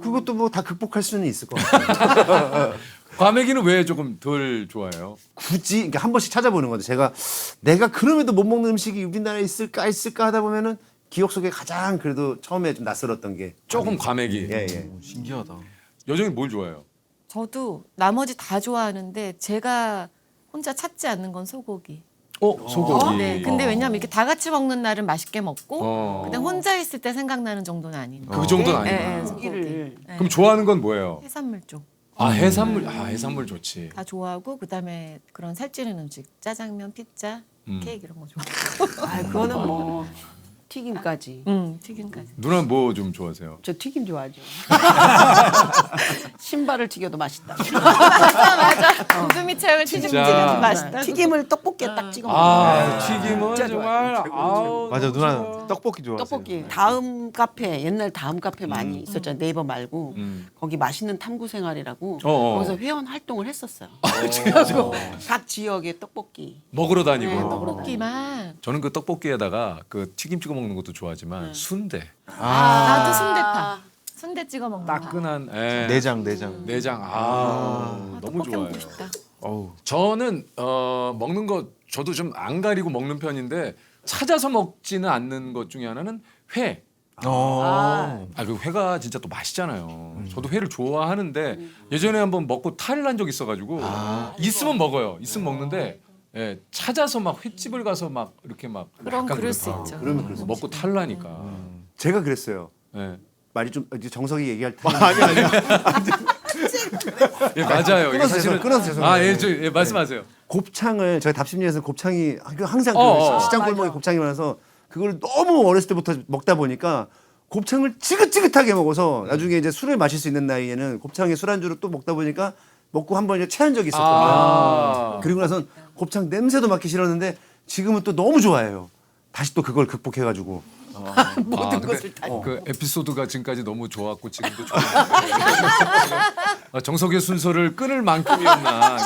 그것도 뭐 다 극복할 수는 있을 것 같아요. 과메기는 왜 조금 덜 좋아해요? 굳이 그러니까 한 번씩 찾아보는 건데 제가 내가 그럼에도 못 먹는 음식이 우리나라에 있을까 하다 보면은 기억 속에 가장 그래도 처음에 좀 낯설었던 게 조금 과메기. 예. 신기하다. 여정이 뭘 좋아해요? 저도 나머지 다 좋아하는데 제가 혼자 찾지 않는 건 소고기. 소고기. 네. 근데 왜냐면 이렇게 다 같이 먹는 날은 맛있게 먹고 근데 어. 혼자 있을 때 생각나는 정도는 아니니까. 그 정도는 아니구나. 네, 소고기. 고기를. 네. 그럼 좋아하는 건 뭐예요? 해산물 쪽. 해산물 좋지. 다 좋아하고 그다음에 그런 살찌는 음식 짜장면, 피자, 케이크 이런 거 좋아. 그거는 뭐 튀김까지. 튀김까지. 누나 뭐 좀 좋아하세요? 저 튀김 좋아하죠. 신발을 튀겨도 맛있다. 맞아. 고두미 채울 튀김 진짜. 튀겨도 맛있다. 튀김을 떡볶이에 딱 찍어 먹어요. 튀김은 진짜 정말 맞아 누나 떡볶이 좋아하세요. 떡볶이 다음 카페 옛날 다음 카페 많이 있었잖아요. 네이버 말고 거기 맛있는 탐구 생활이라고 거기서 회원 활동을 했었어요. 그래서 각 지역의 떡볶이 먹으러 다니고. 네, 떡볶이만. 저는 그 떡볶이에다가 그 튀김 찍어 먹는 것도 좋아하지만 순대 나도 순대파. 순대 찍어 먹는 거. 따끈한 내장. 내장 너무 떡볶이 좋아요. 먹고 싶다. 저는 먹는 거 저도 좀 안 가리고 먹는 편인데 찾아서 먹지는 않는 것 중에 하나는 회. 그 회가 진짜 또 맛있잖아요. 저도 회를 좋아하는데 예전에 한번 먹고 탈을 난 적 있어가지고 있으면 먹어요. 있으면 먹는데 찾아서 막 횟집을 가서 막 이렇게 막 그럼 약간 그럴 수 그렇다. 있죠. 그러면 그럴 수 먹고 탈라니까. 제가 그랬어요. 예. 말이 좀 이제 정석이 얘기할 때 예, 맞아요. 이게 끊어서 죄송해요. 예, 말씀하세요. 곱창을 저희 답심리에서 곱창이 항상 어, 그 시장 골목에 곱창이 많아서 그걸 너무 어렸을 때부터 먹다 보니까 곱창을 지긋지긋하게 먹어서 나중에 이제 술을 마실 수 있는 나이에는 곱창에 술안주로 또 먹다 보니까 먹고 한 번 이제 체한 적이 있었거든요. 그리고 나선 곱창 냄새도 맡기 싫었는데 지금은 또 너무 좋아해요. 다시 또 그걸 극복해가지고 모든 근데 것을 다. 그 에피소드가 지금까지 너무 좋았고 지금도 좋아요. 정석의 순서를 끊을 만큼이었나.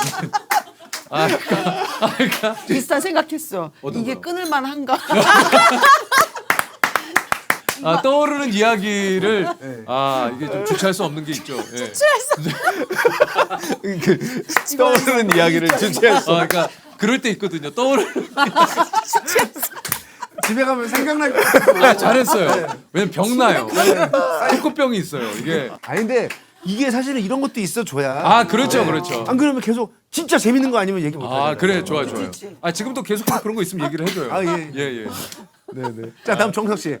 비슷한 생각했어. 어떤 이게 거요? 끊을 만한가? 떠오르는 이야기를 이게 좀 주체할 수 없는 게 있죠. 예. 떠오르는 이야기를 주체할 수. 그러니까 그럴 때 있거든요. 떠오르는. 집에 가면 생각날 것 같아요. 잘했어요. 왜냐면 병 나요. 코코병이 있어요. 이게. 아니 근데 이게 사실은 이런 것도 있어줘야 그렇죠. 안 그러면 계속 진짜 재밌는 거 아니면 얘기 못 하잖아요. 그래 좋아요. 지금도 계속 그런 거 있으면 얘기를 해줘요. 예. 예. 자 다음 정석 씨.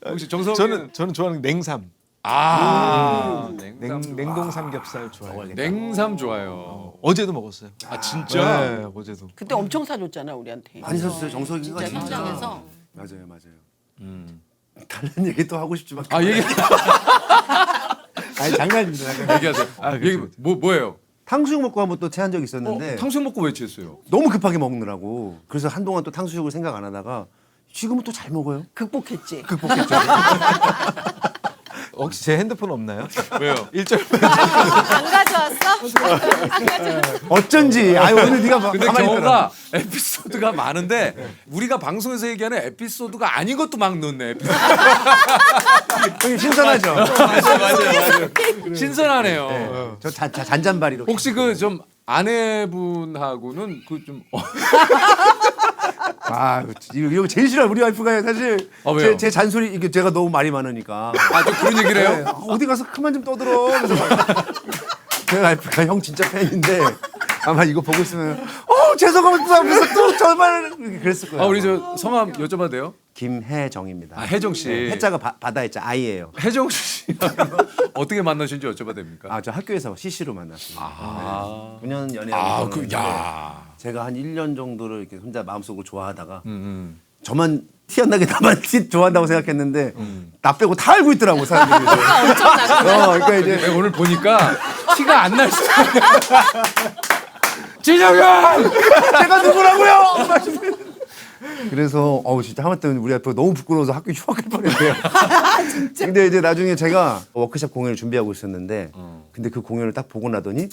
혹시 정석 저는 좋아하는 냉삼. 냉동 삼겹살 좋아해요. 냉삼 좋아요. 어제도 먹었어요. 진짜? 네, 어제도. 그때 엄청 사줬잖아 우리한테. 많이 샀어요 정석이가 진짜 진짜. 현장에서. 맞아요. 다른 얘기 또 하고 싶지만. 얘기 아니 장난입니다. 얘기하세요. 얘기 뭐예요? 탕수육 먹고 한번 또 체한 적이 있었는데 탕수육 먹고 왜 취했어요? 너무 급하게 먹느라고 그래서 한동안 또 탕수육을 생각 안 하다가 지금은 또 잘 먹어요. 극복했지. 혹시 제 핸드폰 없나요? 왜요? 안 가져왔어? 어쩐지. 오늘 네가 근데 가만히 있더라. 경호가 에피소드가 많은데 우리가 방송에서 얘기하는 에피소드가 아닌 것도 막 넣네. 에피소드. 형님 신선하죠. 맞아요. 신선하네요. 저 잔잔바리로. 혹시 그 좀 아내분하고는 그좀 이거 제일 싫어 우리 와이프가 사실 왜요? 제 잔소리 이게 제가 너무 말이 많으니까 좀 그런 얘기를 해요? 네, 어디 가서 그만 좀 떠들어. 그래서 제 와이프가 형 진짜 팬인데 아마 이거 보고 있으면 죄송합니다 하면서 또 정말 그랬을 거예요. 우리 저 성함 여쭤봐도 돼요? 김혜정입니다. 혜정 씨. 해자가 바다에 자 아이예요. 혜정 씨 어떻게 만나신지 여쭤봐도 됩니까? 저 학교에서 CC로 만났습니다. 9년 연애하고 야. 제가 한 1년 정도를 이렇게 혼자 마음속으로 좋아하다가 저만 티 안 나게 나만 티 좋아한다고 생각했는데 나 빼고 다 알고 있더라고 사람들이. 그러니까 이제 내가 오늘 보니까 티가 안 날 수도 진영현! 제가 누구라고요? 그래서 진짜 하마터면 우리 아빠 너무 부끄러워서 학교 휴학할 뻔했대요. 근데 이제 나중에 제가 워크숍 공연을 준비하고 있었는데 근데 그 공연을 딱 보고 나더니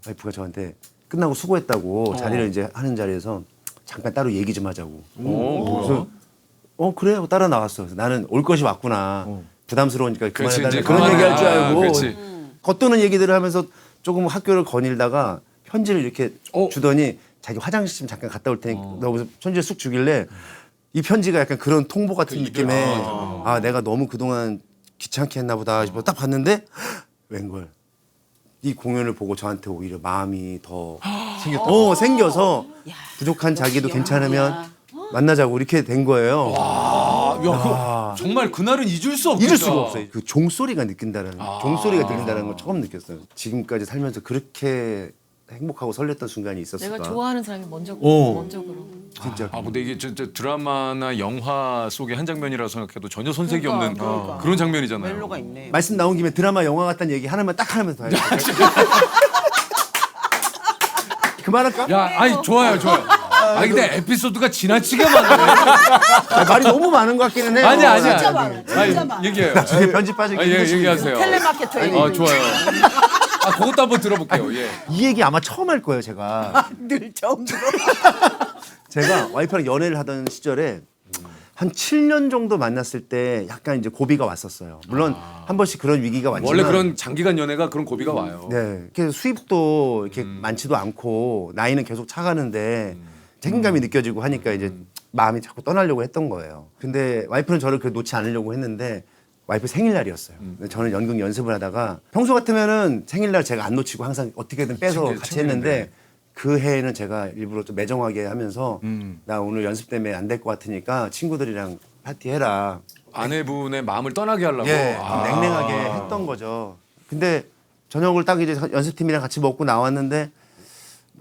와이프가 저한테 끝나고 수고했다고 자리를 이제 하는 자리에서 잠깐 따로 얘기 좀 하자고. 그래서 그래 하고 따라 나왔어. 그래서 나는 올 것이 왔구나. 부담스러우니까 그렇지, 그만해달라 이제 그런 그만해. 얘기 할 줄 아, 알고 그렇지. 겉도는 얘기들을 하면서 조금 학교를 거닐다가 편지를 이렇게 주더니 자기 화장실 좀 잠깐 갔다 올 테니까 너무 편지를 쑥 주길래 이 편지가 약간 그런 통보 같은 느낌에 내가 너무 그동안 귀찮게 했나 보다 싶어 딱 봤는데 웬걸 이 공연을 보고 저한테 오히려 마음이 더 생겨서 부족한 자기도 괜찮으면 만나자고 이렇게 된 거예요. 정말 그날은 잊을 수 없겠다. 잊을 수가 없어요. 그 종소리가 느낀다는 종소리가 들린다는 걸 처음 느꼈어요. 지금까지 살면서 그렇게 행복하고 설렜던 순간이 있었을까? 내가 좋아하는 사람이 먼저 어. 먼저로. 진짜. 근데 이게 진짜 드라마나 영화 속의 한 장면이라고 생각해도 전혀 손색이 없는 그러니까. 그런 장면이잖아요. 멜로가 있네. 말씀 나온 김에 드라마 영화 같다는 얘기 하나만 딱 하나만 더 해요. 그만할까? 아니 좋아요. 근데 에피소드가 지나치게 많아요. 말이 너무 많은 것 같기는 해요. 아니야. 진짜 많아. 진짜 많아. 얘기해요. 뒤에 편집하시기 힘드시니까. 얘기하세요. 텔레마케터 얘기. 좋아요. 그것도 한번 들어볼게요. 예. 이 얘기 아마 처음 할 거예요, 제가. 늘 처음 들어. 제가 와이프랑 연애를 하던 시절에 한 7년 정도 만났을 때 약간 이제 고비가 왔었어요. 물론 한 번씩 그런 위기가 왔지만 원래 그런 장기간 연애가 그런 고비가 와요. 네. 이렇게 수입도 이렇게 많지도 않고 나이는 계속 차가는데 책임감이 느껴지고 하니까 이제 마음이 자꾸 떠나려고 했던 거예요. 근데 와이프는 저를 그 놓지 않으려고 했는데 와이프 생일날이었어요. 근데 저는 연극 연습을 하다가 평소 같으면은 생일날 제가 안 놓치고 항상 어떻게든 빼서 같이 했는데 그 해에는 제가 일부러 좀 매정하게 하면서 나 오늘 연습 때문에 안 될 것 같으니까 친구들이랑 파티해라. 아내분의 마음을 떠나게 하려고. 예, 냉랭하게 했던 거죠. 근데 저녁을 딱 이제 연습팀이랑 같이 먹고 나왔는데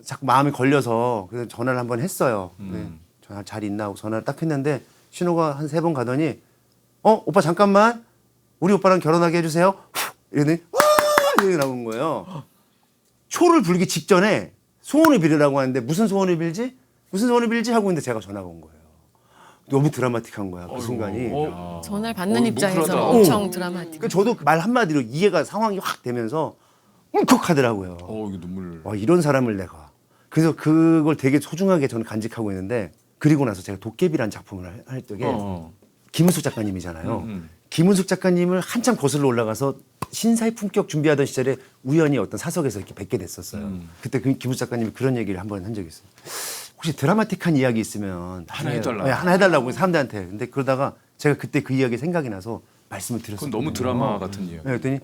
자꾸 마음이 걸려서 그래서 전화를 한번 했어요. 네, 전화 잘 있나 하고 전화를 딱 했는데 신호가 한 3번 가더니 오빠 잠깐만 우리 오빠랑 결혼하게 해주세요. 이러더니 이렇게 나온 거예요. 초를 불기 직전에 소원을 빌으라고 하는데 무슨 소원을 빌지? 무슨 소원을 빌지? 하고 있는데 제가 전화가 온 거예요. 너무 드라마틱한 거야 그 순간이. 전화를 받는 입장에서 뭉클하다. 엄청 드라마틱. 그러니까 저도 말 한마디로 이해가 상황이 확 되면서 울컥하더라고요. 이게 눈물. 와 이런 사람을 내가. 그래서 그걸 되게 소중하게 저는 간직하고 있는데 그리고 나서 제가 도깨비라는 작품을 할 적에 김은숙 작가님이잖아요. 김은숙 작가님을 한참 거슬러 올라가서 신사의 품격 준비하던 시절에 우연히 어떤 사석에서 이렇게 뵙게 됐었어요. 그때 그 김은숙 작가님이 그런 얘기를 한번 한 적이 있어요. 혹시 드라마틱한 이야기 있으면 하나 해달라. 네, 하나 해달라고 사람들한테. 근데 그러다가 제가 그때 그 이야기 생각이 나서 말씀을 드렸어요. 그건 너무 드라마 같은 이야기. 그랬더니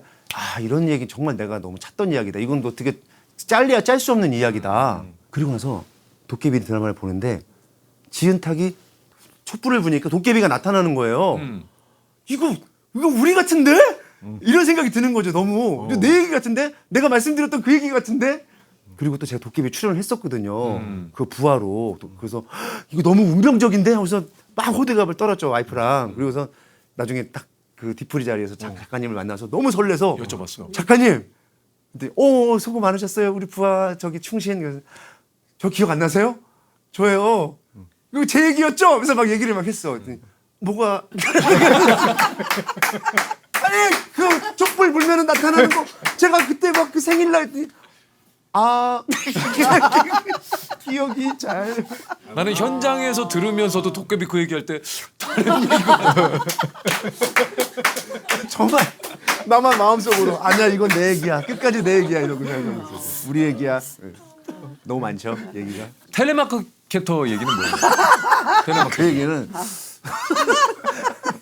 이런 얘기 정말 내가 너무 찾던 이야기다. 이건 어떻게 짤래야 짤 수 없는 이야기다. 그리고 나서 도깨비 드라마를 보는데 지은탁이 촛불을 보니까 도깨비가 나타나는 거예요. 이거 우리 같은데? 이런 생각이 드는 거죠. 너무 내 얘기 같은데? 내가 말씀드렸던 그 얘기 같은데? 그리고 또 제가 도깨비 출연을 했었거든요. 그 부하로. 그래서 이거 너무 운명적인데? 하고서 막 호들갑을 떨었죠. 와이프랑. 그리고서 나중에 딱 그 뒤풀이 자리에서 작가님을 만나서 너무 설레서 여쭤봤어요. 작가님! 근데 수고 많으셨어요. 우리 부하 저기 충신. 그래서 저 기억 안 나세요? 저예요. 이거 제 얘기였죠? 그래서 막 얘기를 막 했어. 그랬더니 뭐가 아니 그 촛불 불면은 나타나는 거 제가 그때 막 그 생일날 했더니 기억이 잘 나는 현장에서 들으면서도 도깨비 그 얘기할 때 정말 나만 마음속으로 아니야 이건 내 얘기야 끝까지 내 얘기야 이러고 생각하고 있었어요. 우리 얘기야. 너무 많죠 얘기가. 텔레마케터 얘기는 뭐예요? 그 얘기는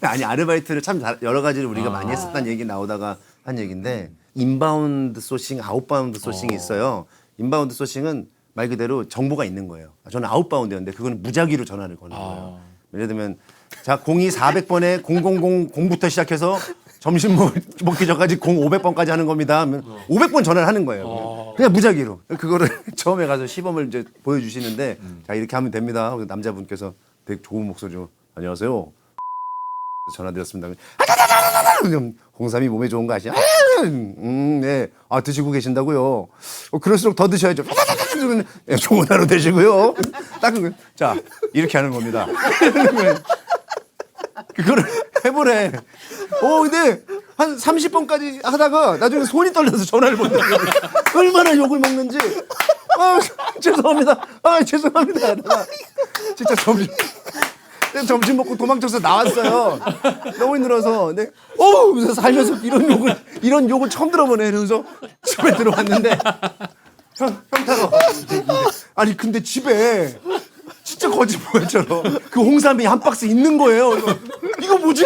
아니 아르바이트를 참 여러 가지를 우리가 많이 했었다는 얘기 나오다가 한 얘기인데 인바운드 소싱, 아웃바운드 소싱이 있어요. 인바운드 소싱은 말 그대로 정보가 있는 거예요. 저는 아웃바운드였는데 그거는 무작위로 전화를 거는 거예요. 예를 들면 자 02 400번에 000 0부터 시작해서 점심 먹기 전까지 공 500번까지 하는 겁니다 하면 500번 전화를 하는 거예요. 그냥 무작위로. 그거를 처음에 가서 시범을 이제 보여주시는데 자 이렇게 하면 됩니다. 그래서 남자분께서 되게 좋은 목소리로 안녕하세요. 전화드렸습니다. 그냥 홍삼이 몸에 좋은 거 아시죠? 네. 아 드시고 계신다고요. 그럴수록 더 드셔야죠. 네, 좋은 하루 되시고요. 딱 자 이렇게 하는 겁니다. 그거를 해보래. 근데 한 30번까지 하다가 나중에 손이 떨려서 전화를 못 받는 거예요. 얼마나 욕을 먹는지. 죄송합니다. 죄송합니다. 하다가 진짜 점심 먹고 도망쳐서 나왔어요. 너무 힘들어서. 근데 무슨 살면서 이런 욕을 처음 들어보네. 그래서 집에 들어왔는데 형타가 아니 근데 집에 진짜 거짓말처럼 그 홍삼이 한 박스 있는 거예요. 이거 뭐지?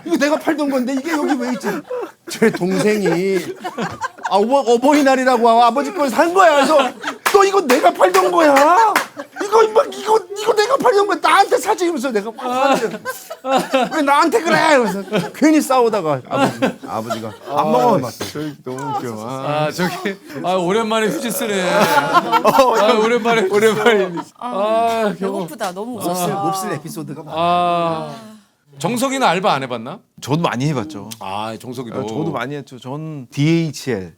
이거 내가 팔던 건데 이게 여기 왜 있지? 제 동생이 어버이날이라고 아버지 걸 산 거야. 그래서 너 이거 내가 팔던 거야. 이거 내가 팔던 거야. 나한테 사지. 이러면서 내가 왜 나한테 그래? 그래서 괜히 싸우다가 아버지가 안 먹어. 막. 너무 웃겨. 오랜만에 휴지 쓰네. 오랜만에. 배고프다. 너무 웃었어. 몹쓸 에피소드가 많아. 정석이는 알바 안 해봤나? 저도 많이 해봤죠. 정석이도. 저도 많이 했죠. 전 DHL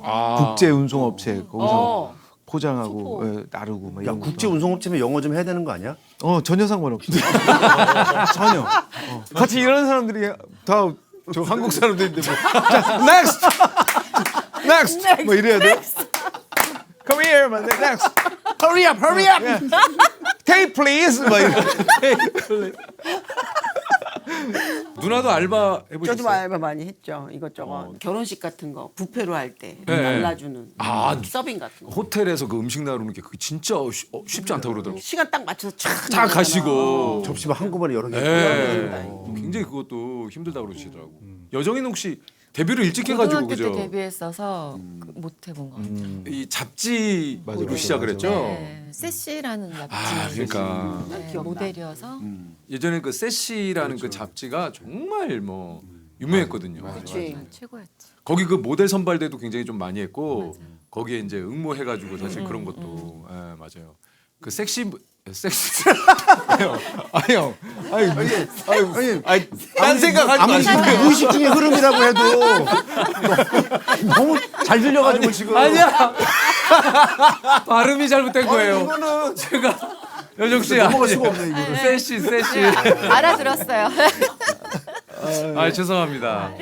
아. 국제운송업체 거기서 포장하고 나르고 막 야 이런 거. 국제 운송업체면 영어 좀 해야 되는 거 아니야? 전혀 상관없어. 전혀. 같이 일하는 사람들이 다 저 한국 사람들인데 뭐. 자, next, next, 뭐 이래야 돼? Come here, man. Next. Hurry up, hurry up. Yeah. Tape, please. 막 이래. 누나도 알바 해보셨어요? 저도 알바 많이 했죠. 이것저것 결혼식 같은 거 부페로 할 때 네. 날라주는 서빙 같은 거. 호텔에서 그 음식 나르는 게 그게 진짜 쉽지 않다고 그러더라고. 시간 딱 맞춰서 다 가시고. 접시만 한꺼번에 여러 개. 굉장히 그것도 힘들다고 그러시더라고. 여정이는 혹시 데뷔를 일찍 해가지고 고등학교 그죠? 때 데뷔했어서 못 해본 것 같아요. 이 잡지로 시작을 했죠. 네, 세시라는 잡지. 그러니까 네, 모델이어서 예전에 그 세시라는 그 잡지가 정말 뭐 유명했거든요. 그치. 최고였지. 거기 그 모델 선발대도 굉장히 좀 많이 했고 거기에 이제 응모해가지고 사실 그런 것도 맞아요. 그 섹시 형. 딴 생각하지 아무리 마시고. 무의식 중에 흐름이라고 해도 너무 잘 들려가지고 지금. 아니야. 발음이 잘못된 거예요. 이거는 제가 여정 씨 넘어갈 수가 없네 이거를. 세시. 알아들었어요. 죄송합니다.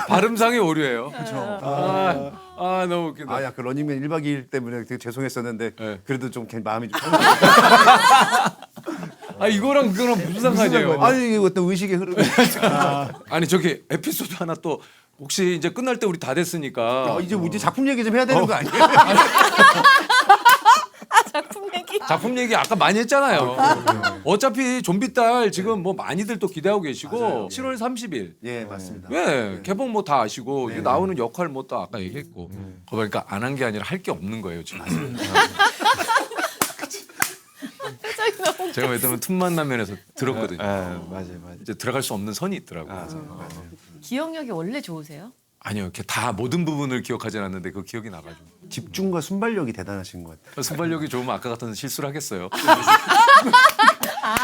발음상의 오류예요. 너무 웃긴다. 야, 그 러닝맨 1박 2일 때문에 되게 죄송했었는데 네. 그래도 좀 마음이 좀 이거랑 그거랑 무슨 상관이에요? 아니 이게 어떤 의식의 흐름. 아니 저기 에피소드 하나 또 혹시 이제 끝날 때 우리 다 됐으니까 이제 작품 얘기 좀 해야 되는 거 아니에요? 작품 얘기 아까 많이 했잖아요. 어차피 좀비딸 지금 뭐 많이들 또 기대하고 계시고 7월 30일. 예, 맞습니다. 개봉 뭐 다 아시고 이제 나오는 역할 뭐 또 아까 얘기했고 그러니까 안 한 게 아니라 할 게 없는 거예요 지금. 제가 왜냐면 틈만 나면에서 들었거든요. 맞아요. 이제 들어갈 수 없는 선이 있더라고요. 기억력이 원래 좋으세요? 아니요, 이렇게 다 모든 부분을 기억하진 않는데 그 기억이 나가지고 집중과 순발력이 대단하신 것 같아요. 순발력이 좋으면 아까 같은 실수를 하겠어요.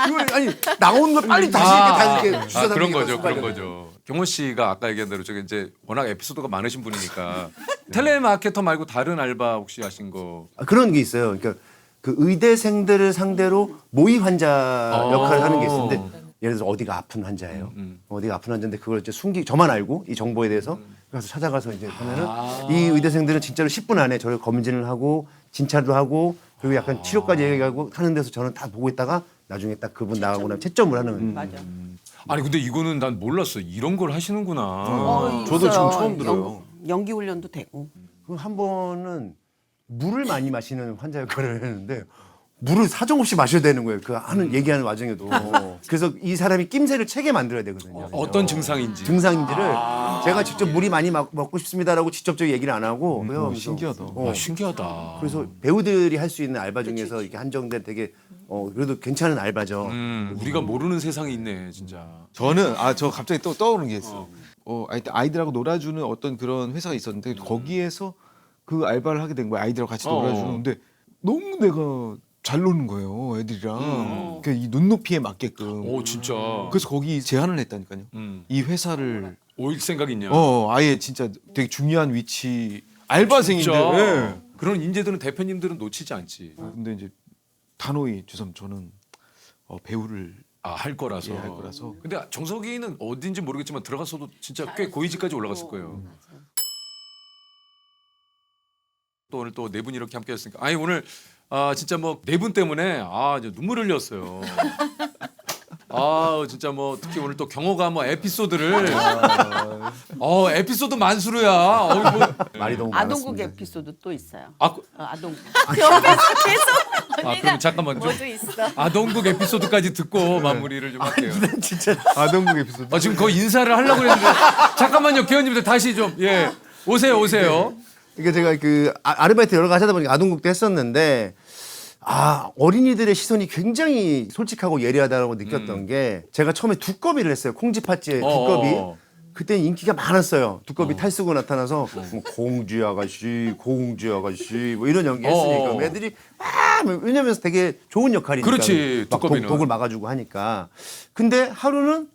이걸 아니 나온 거 빨리 다시 이렇게 다 이렇게 주워 그런 담기가 거죠, 그런 순발력. 거죠. 경호 씨가 아까 얘기한 대로 저기 이제 워낙 에피소드가 많으신 분이니까 텔레마케터 말고 다른 알바 혹시 하신 거? 그런 게 있어요. 그러니까 그 의대생들을 상대로 모의 환자 역할을 하는 게 있는데 예를 들어서 어디가 아픈 환자예요. 어디가 아픈 환자인데 그걸 이제 저만 알고 이 정보에 대해서 그래서 찾아가서 이제 하면은 이 의대생들은 진짜로 10분 안에 저를 검진을 하고 진찰도 하고 그리고 약간 치료까지 얘기하고 하는 데서 저는 다 보고 있다가 나중에 딱 그분 나가고 나면 채점을 하는. 맞아. 아니 근데 이거는 난 몰랐어. 이런 걸 하시는구나. 저도 지금 있어요. 처음 들어요. 연기 훈련도 되고. 그한 번은 물을 많이 마시는 환자 역할을 했는데 물을 사정없이 마셔야 되는 거예요. 그 하는 얘기하는 와중에도. 그래서 이 사람이 낌새를 채게 만들어야 되거든요. 어떤 증상인지. 증상인지를 제가 직접 물이 많이 먹고 싶습니다라고 직접적으로 얘기를 안 하고 그래서 신기하다. 신기하다. 그래서 배우들이 할 수 있는 알바 중에서 이렇게 한정된 되게 그래도 괜찮은 알바죠. 우리가 모르는 세상이 있네, 진짜. 저는 저 갑자기 또 떠오르는 게 있어요. 아이들하고 놀아주는 어떤 그런 회사가 있었는데 거기에서 그 알바를 하게 된 거예요. 아이들하고 같이 놀아주는데 너무 내가 잘 노는 거예요, 애들이랑. 그이 눈높이에 맞게끔. 오, 진짜. 그래서 거기 제안을 했다니까요. 이 회사를 올 생각 있냐? 아예 진짜 되게 중요한 위치 알바생인데. 진짜. 예. 그런 인재들은 대표님들은 놓치지 않지. 근데 이제 단호히 주섬 저는 배우를 할 거라서. 할 거라서. 근데 정석이는 어딘지 모르겠지만 들어갔어도 진짜 꽤 고위직까지 올라갔을 거예요. 또 오늘 또 네 분이 이렇게 함께했으니까 아니 오늘 진짜 뭐 네 분 때문에 이제 눈물 흘렸어요. 진짜 뭐 특히 오늘 또 경호가 뭐 에피소드를 에피소드 만수르야. 말이 너무 아동국 많았습니다. 에피소드 또 있어요. 그- 아동국. 그럼 잠깐만 좀 뭐도 있어. 아동국 에피소드까지 듣고 마무리를 좀 할게요. 아동국 에피소드. 지금 거의 인사를 하려고 했는데 잠깐만요, 기현님들 다시 좀 오세요. 이게 제가 그 아르바이트 여러 가지 하다 보니까 아동국도 했었는데 어린이들의 시선이 굉장히 솔직하고 예리하다고 느꼈던 게 제가 처음에 두꺼비를 했어요. 콩쥐팥쥐의 두꺼비. 그때 인기가 많았어요. 두꺼비 탈쓰고 나타나서 뭐 공쥐 아가씨 뭐 이런 연기 했으니까 애들이 왜냐면 되게 좋은 역할이니까 그렇지, 막 두꺼비는. 독을 막아주고 하니까. 근데 하루는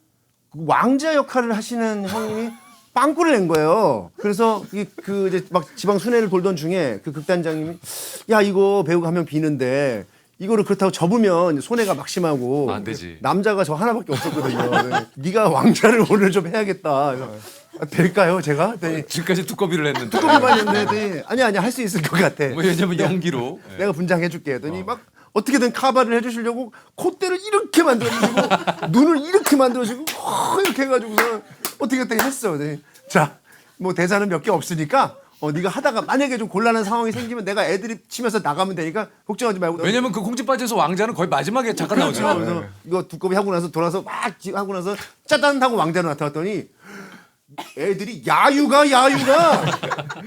그 왕자 역할을 하시는 형님이 빵꾸를 낸 거예요. 그래서 그 이제 막 지방 순회를 돌던 중에 그 극단장님이 야 이거 배우가 한 명 비는데 이거를 그렇다고 접으면 손해가 막심하고 안 되지. 남자가 저 하나밖에 없었거든요. 네가 왕자를 오늘 좀 해야겠다. 그래서 될까요, 제가? 그랬더니 지금까지 두꺼비를 했는데. 두꺼비만 했는데 아니 할 수 있을 것 같아. 뭐 왜냐면 연기로. 내가 분장해줄게. 했더니 막 어떻게든 카바를 해주시려고 콧대를 이렇게 만들어주시고 눈을 이렇게 만들어주시고 이렇게 해가지고서 어떻게 했어. 자, 뭐 대사는 몇 개 없으니까 네가 하다가 만약에 좀 곤란한 상황이 생기면 내가 애드립 치면서 나가면 되니까 걱정하지 말고. 왜냐면 그 콩쥐빠지에서 왕자는 거의 마지막에 잠깐 그렇죠. 나오잖아요. 그래서 이거 두꺼비 하고 나서 돌아서 막 하고 나서 짜잔 하고 왕자로 나타났더니 애들이 야유가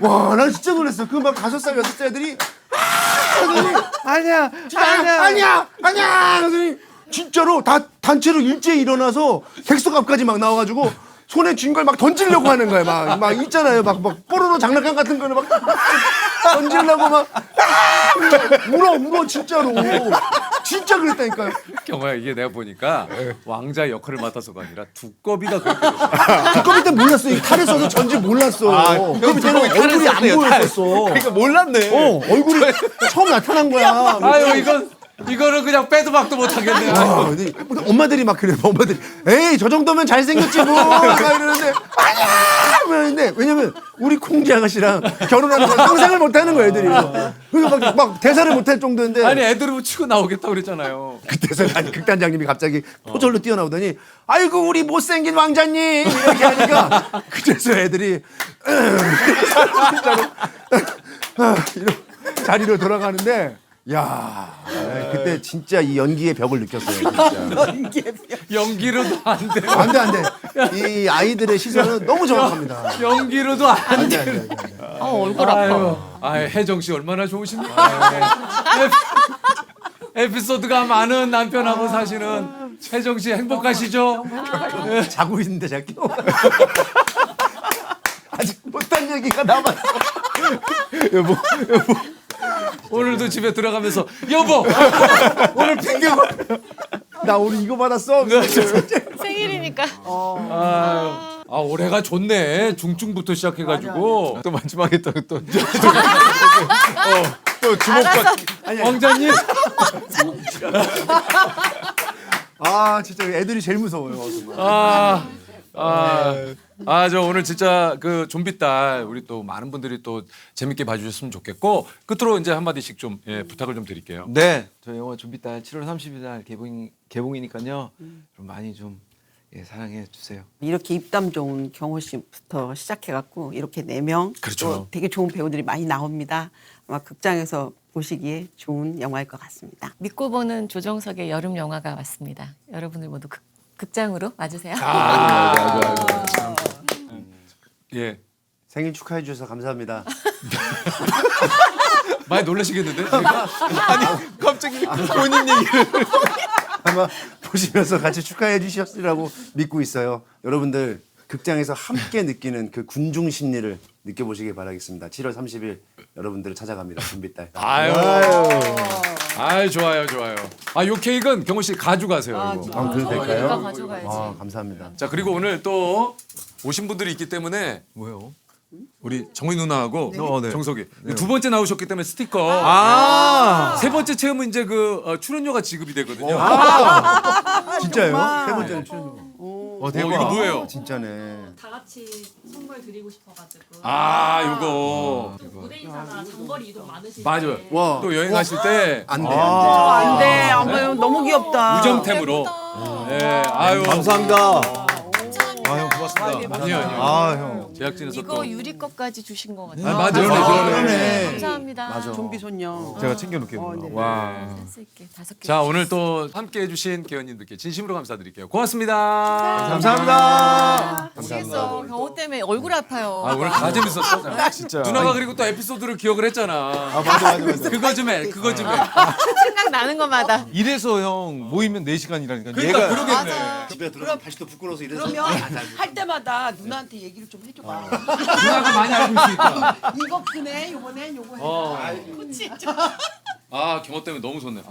와, 난 진짜 놀랐어. 그 막 5살 6살 애들이 아니야 그러더니 진짜로 다 단체로 일제히 일어나서 객석 앞까지 막 나와가지고 손에 쥔 걸 막 던지려고 하는 거야. 막 있잖아요. 막 뽀로로 장난감 같은 거를 막 던지려고 막 울어 진짜로. 진짜 그랬다니까요. 경호야 이게 내가 보니까 왕자 역할을 맡아서가 아니라 두꺼비가 그렇게 됐어. 두꺼비 때 몰랐어. 이 탈을 써서 전지 몰랐어. 두꺼비 때는 얼굴이 안 보였었어. 그러니까 몰랐네. 얼굴이 처음 나타난 거야. 이거를 그냥 빼도 박도 못하겠네. 근데 엄마들이 막 그래. 엄마들이 에이 저 정도면 잘생겼지 뭐. 막 이러는데 아니야. 그러는데 왜냐면 우리 콩쥐 아가씨랑 결혼하는 건 상상을 못하는 거야 애들이. 그래서 막 대사를 못할 정도인데. 아니 애들을 치고 나오겠다 그랬잖아요. 그때서 극단장님이 갑자기 포절로 뛰어나오더니 아이고 우리 못생긴 왕자님 이렇게 하니까 그래서 애들이 진짜로 이런 자리로 돌아가는데 그때 진짜 이 연기의 벽을 느꼈어요. 진짜. 연기로도 안 돼. 안 돼. 이 아이들의 시선은 너무 정확합니다. 연기로도 안 돼. 안 돼. 얼굴 아파. 혜정 씨 얼마나 좋으신데. 에피소드가 많은 남편하고 사시는 혜정 씨 행복하시죠? 자고 있는데 자기 아직 못한 얘기가 남았어. 여보. 오늘도 집에 들어가면서 여보 오늘 핑계고 나 오늘 이거 받았어. 생일이니까. 올해가 좋네. 중증부터 시작해가지고 또 마지막에 또 주먹과 왕자님. 진짜 애들이 제일 무서워요. 정말. 저 오늘 진짜 그 좀비딸 우리 또 많은 분들이 또 재밌게 봐주셨으면 좋겠고 끝으로 이제 한마디씩 좀 부탁을 좀 드릴게요. 네, 저희 영화 좀비딸 7월 30일 날 개봉이니까요. 좀 많이 좀 예, 사랑해 주세요. 이렇게 입담 좋은 경호 씨부터 시작해갖고 이렇게 4명 그렇죠. 또 되게 좋은 배우들이 많이 나옵니다. 아마 극장에서 보시기에 좋은 영화일 것 같습니다. 믿고 보는 조정석의 여름 영화가 왔습니다. 여러분들 모두 극장으로 와주세요. 예. 생일 축하해 주셔서 감사합니다. 많이 놀라시겠는데? 갑자기 본인 얘기를. 아마 보시면서 같이 축하해 주셨으리라고 믿고 있어요. 여러분들 극장에서 함께 느끼는 그 군중 심리를 느껴보시길 바라겠습니다. 7월 30일 여러분들을 찾아갑니다. 좀비딸. 아유, 좋아요, 좋아요. 아, 요 케이크는 경호 씨 가져가세요. 이거. 그래도 될까요? 이거 가져가야지. 감사합니다. 자, 그리고 오늘 또 오신 분들이 있기 때문에 뭐요? 우리 정희 누나하고 네. 정석이 두 번째 나오셨기 때문에 스티커. 세 번째 체험은 이제 출연료가 지급이 되거든요. 진짜요? 세 번째는 출연. 대박. 이거 뭐예요? 진짜네. 다 같이 선물 드리고 싶어가지고. 요거. 무대 인사나 장거리 이동 많으시죠? 맞아요. 와. 또 여행하실 때 안 돼. 안 돼. 너무 귀엽다. 우정템으로. 네, 아유. 감사합니다. 아, 형 고맙습니다. 아니요. 아, 형. 제작진에서 또. 이거 유리 거까지 주신 것 같아요. 맞아요. 그러네. 감사합니다. 맞아. 좀비 소녀. 제가 챙겨놓게요. 네. 와. 센스 있게 5개. 자, 오늘 또 함께 해주신 개연님들께 진심으로 감사드릴게요. 고맙습니다. 감사합니다. 모르겠어. 경호 때문에 얼굴 아파요. 오늘 다 재밌었어. 진짜. 누나가 그리고 또 에피소드를 기억을 했잖아. 맞아. 그거 좀 해. 그거 좀 해. 생각나는 것마다. 이래서 형 모이면 4시간이라니까. 그러니까 그러겠네. 집에 들어가면 다시 또 부끄러워서 이래서. 그러면 할 때마다 누나한테 얘기를 좀 해줘봐. 누나가 많이 알고 있으니까. 이거 그네, 요번엔 요거 해. 아, 경호 때문에 너무 좋네.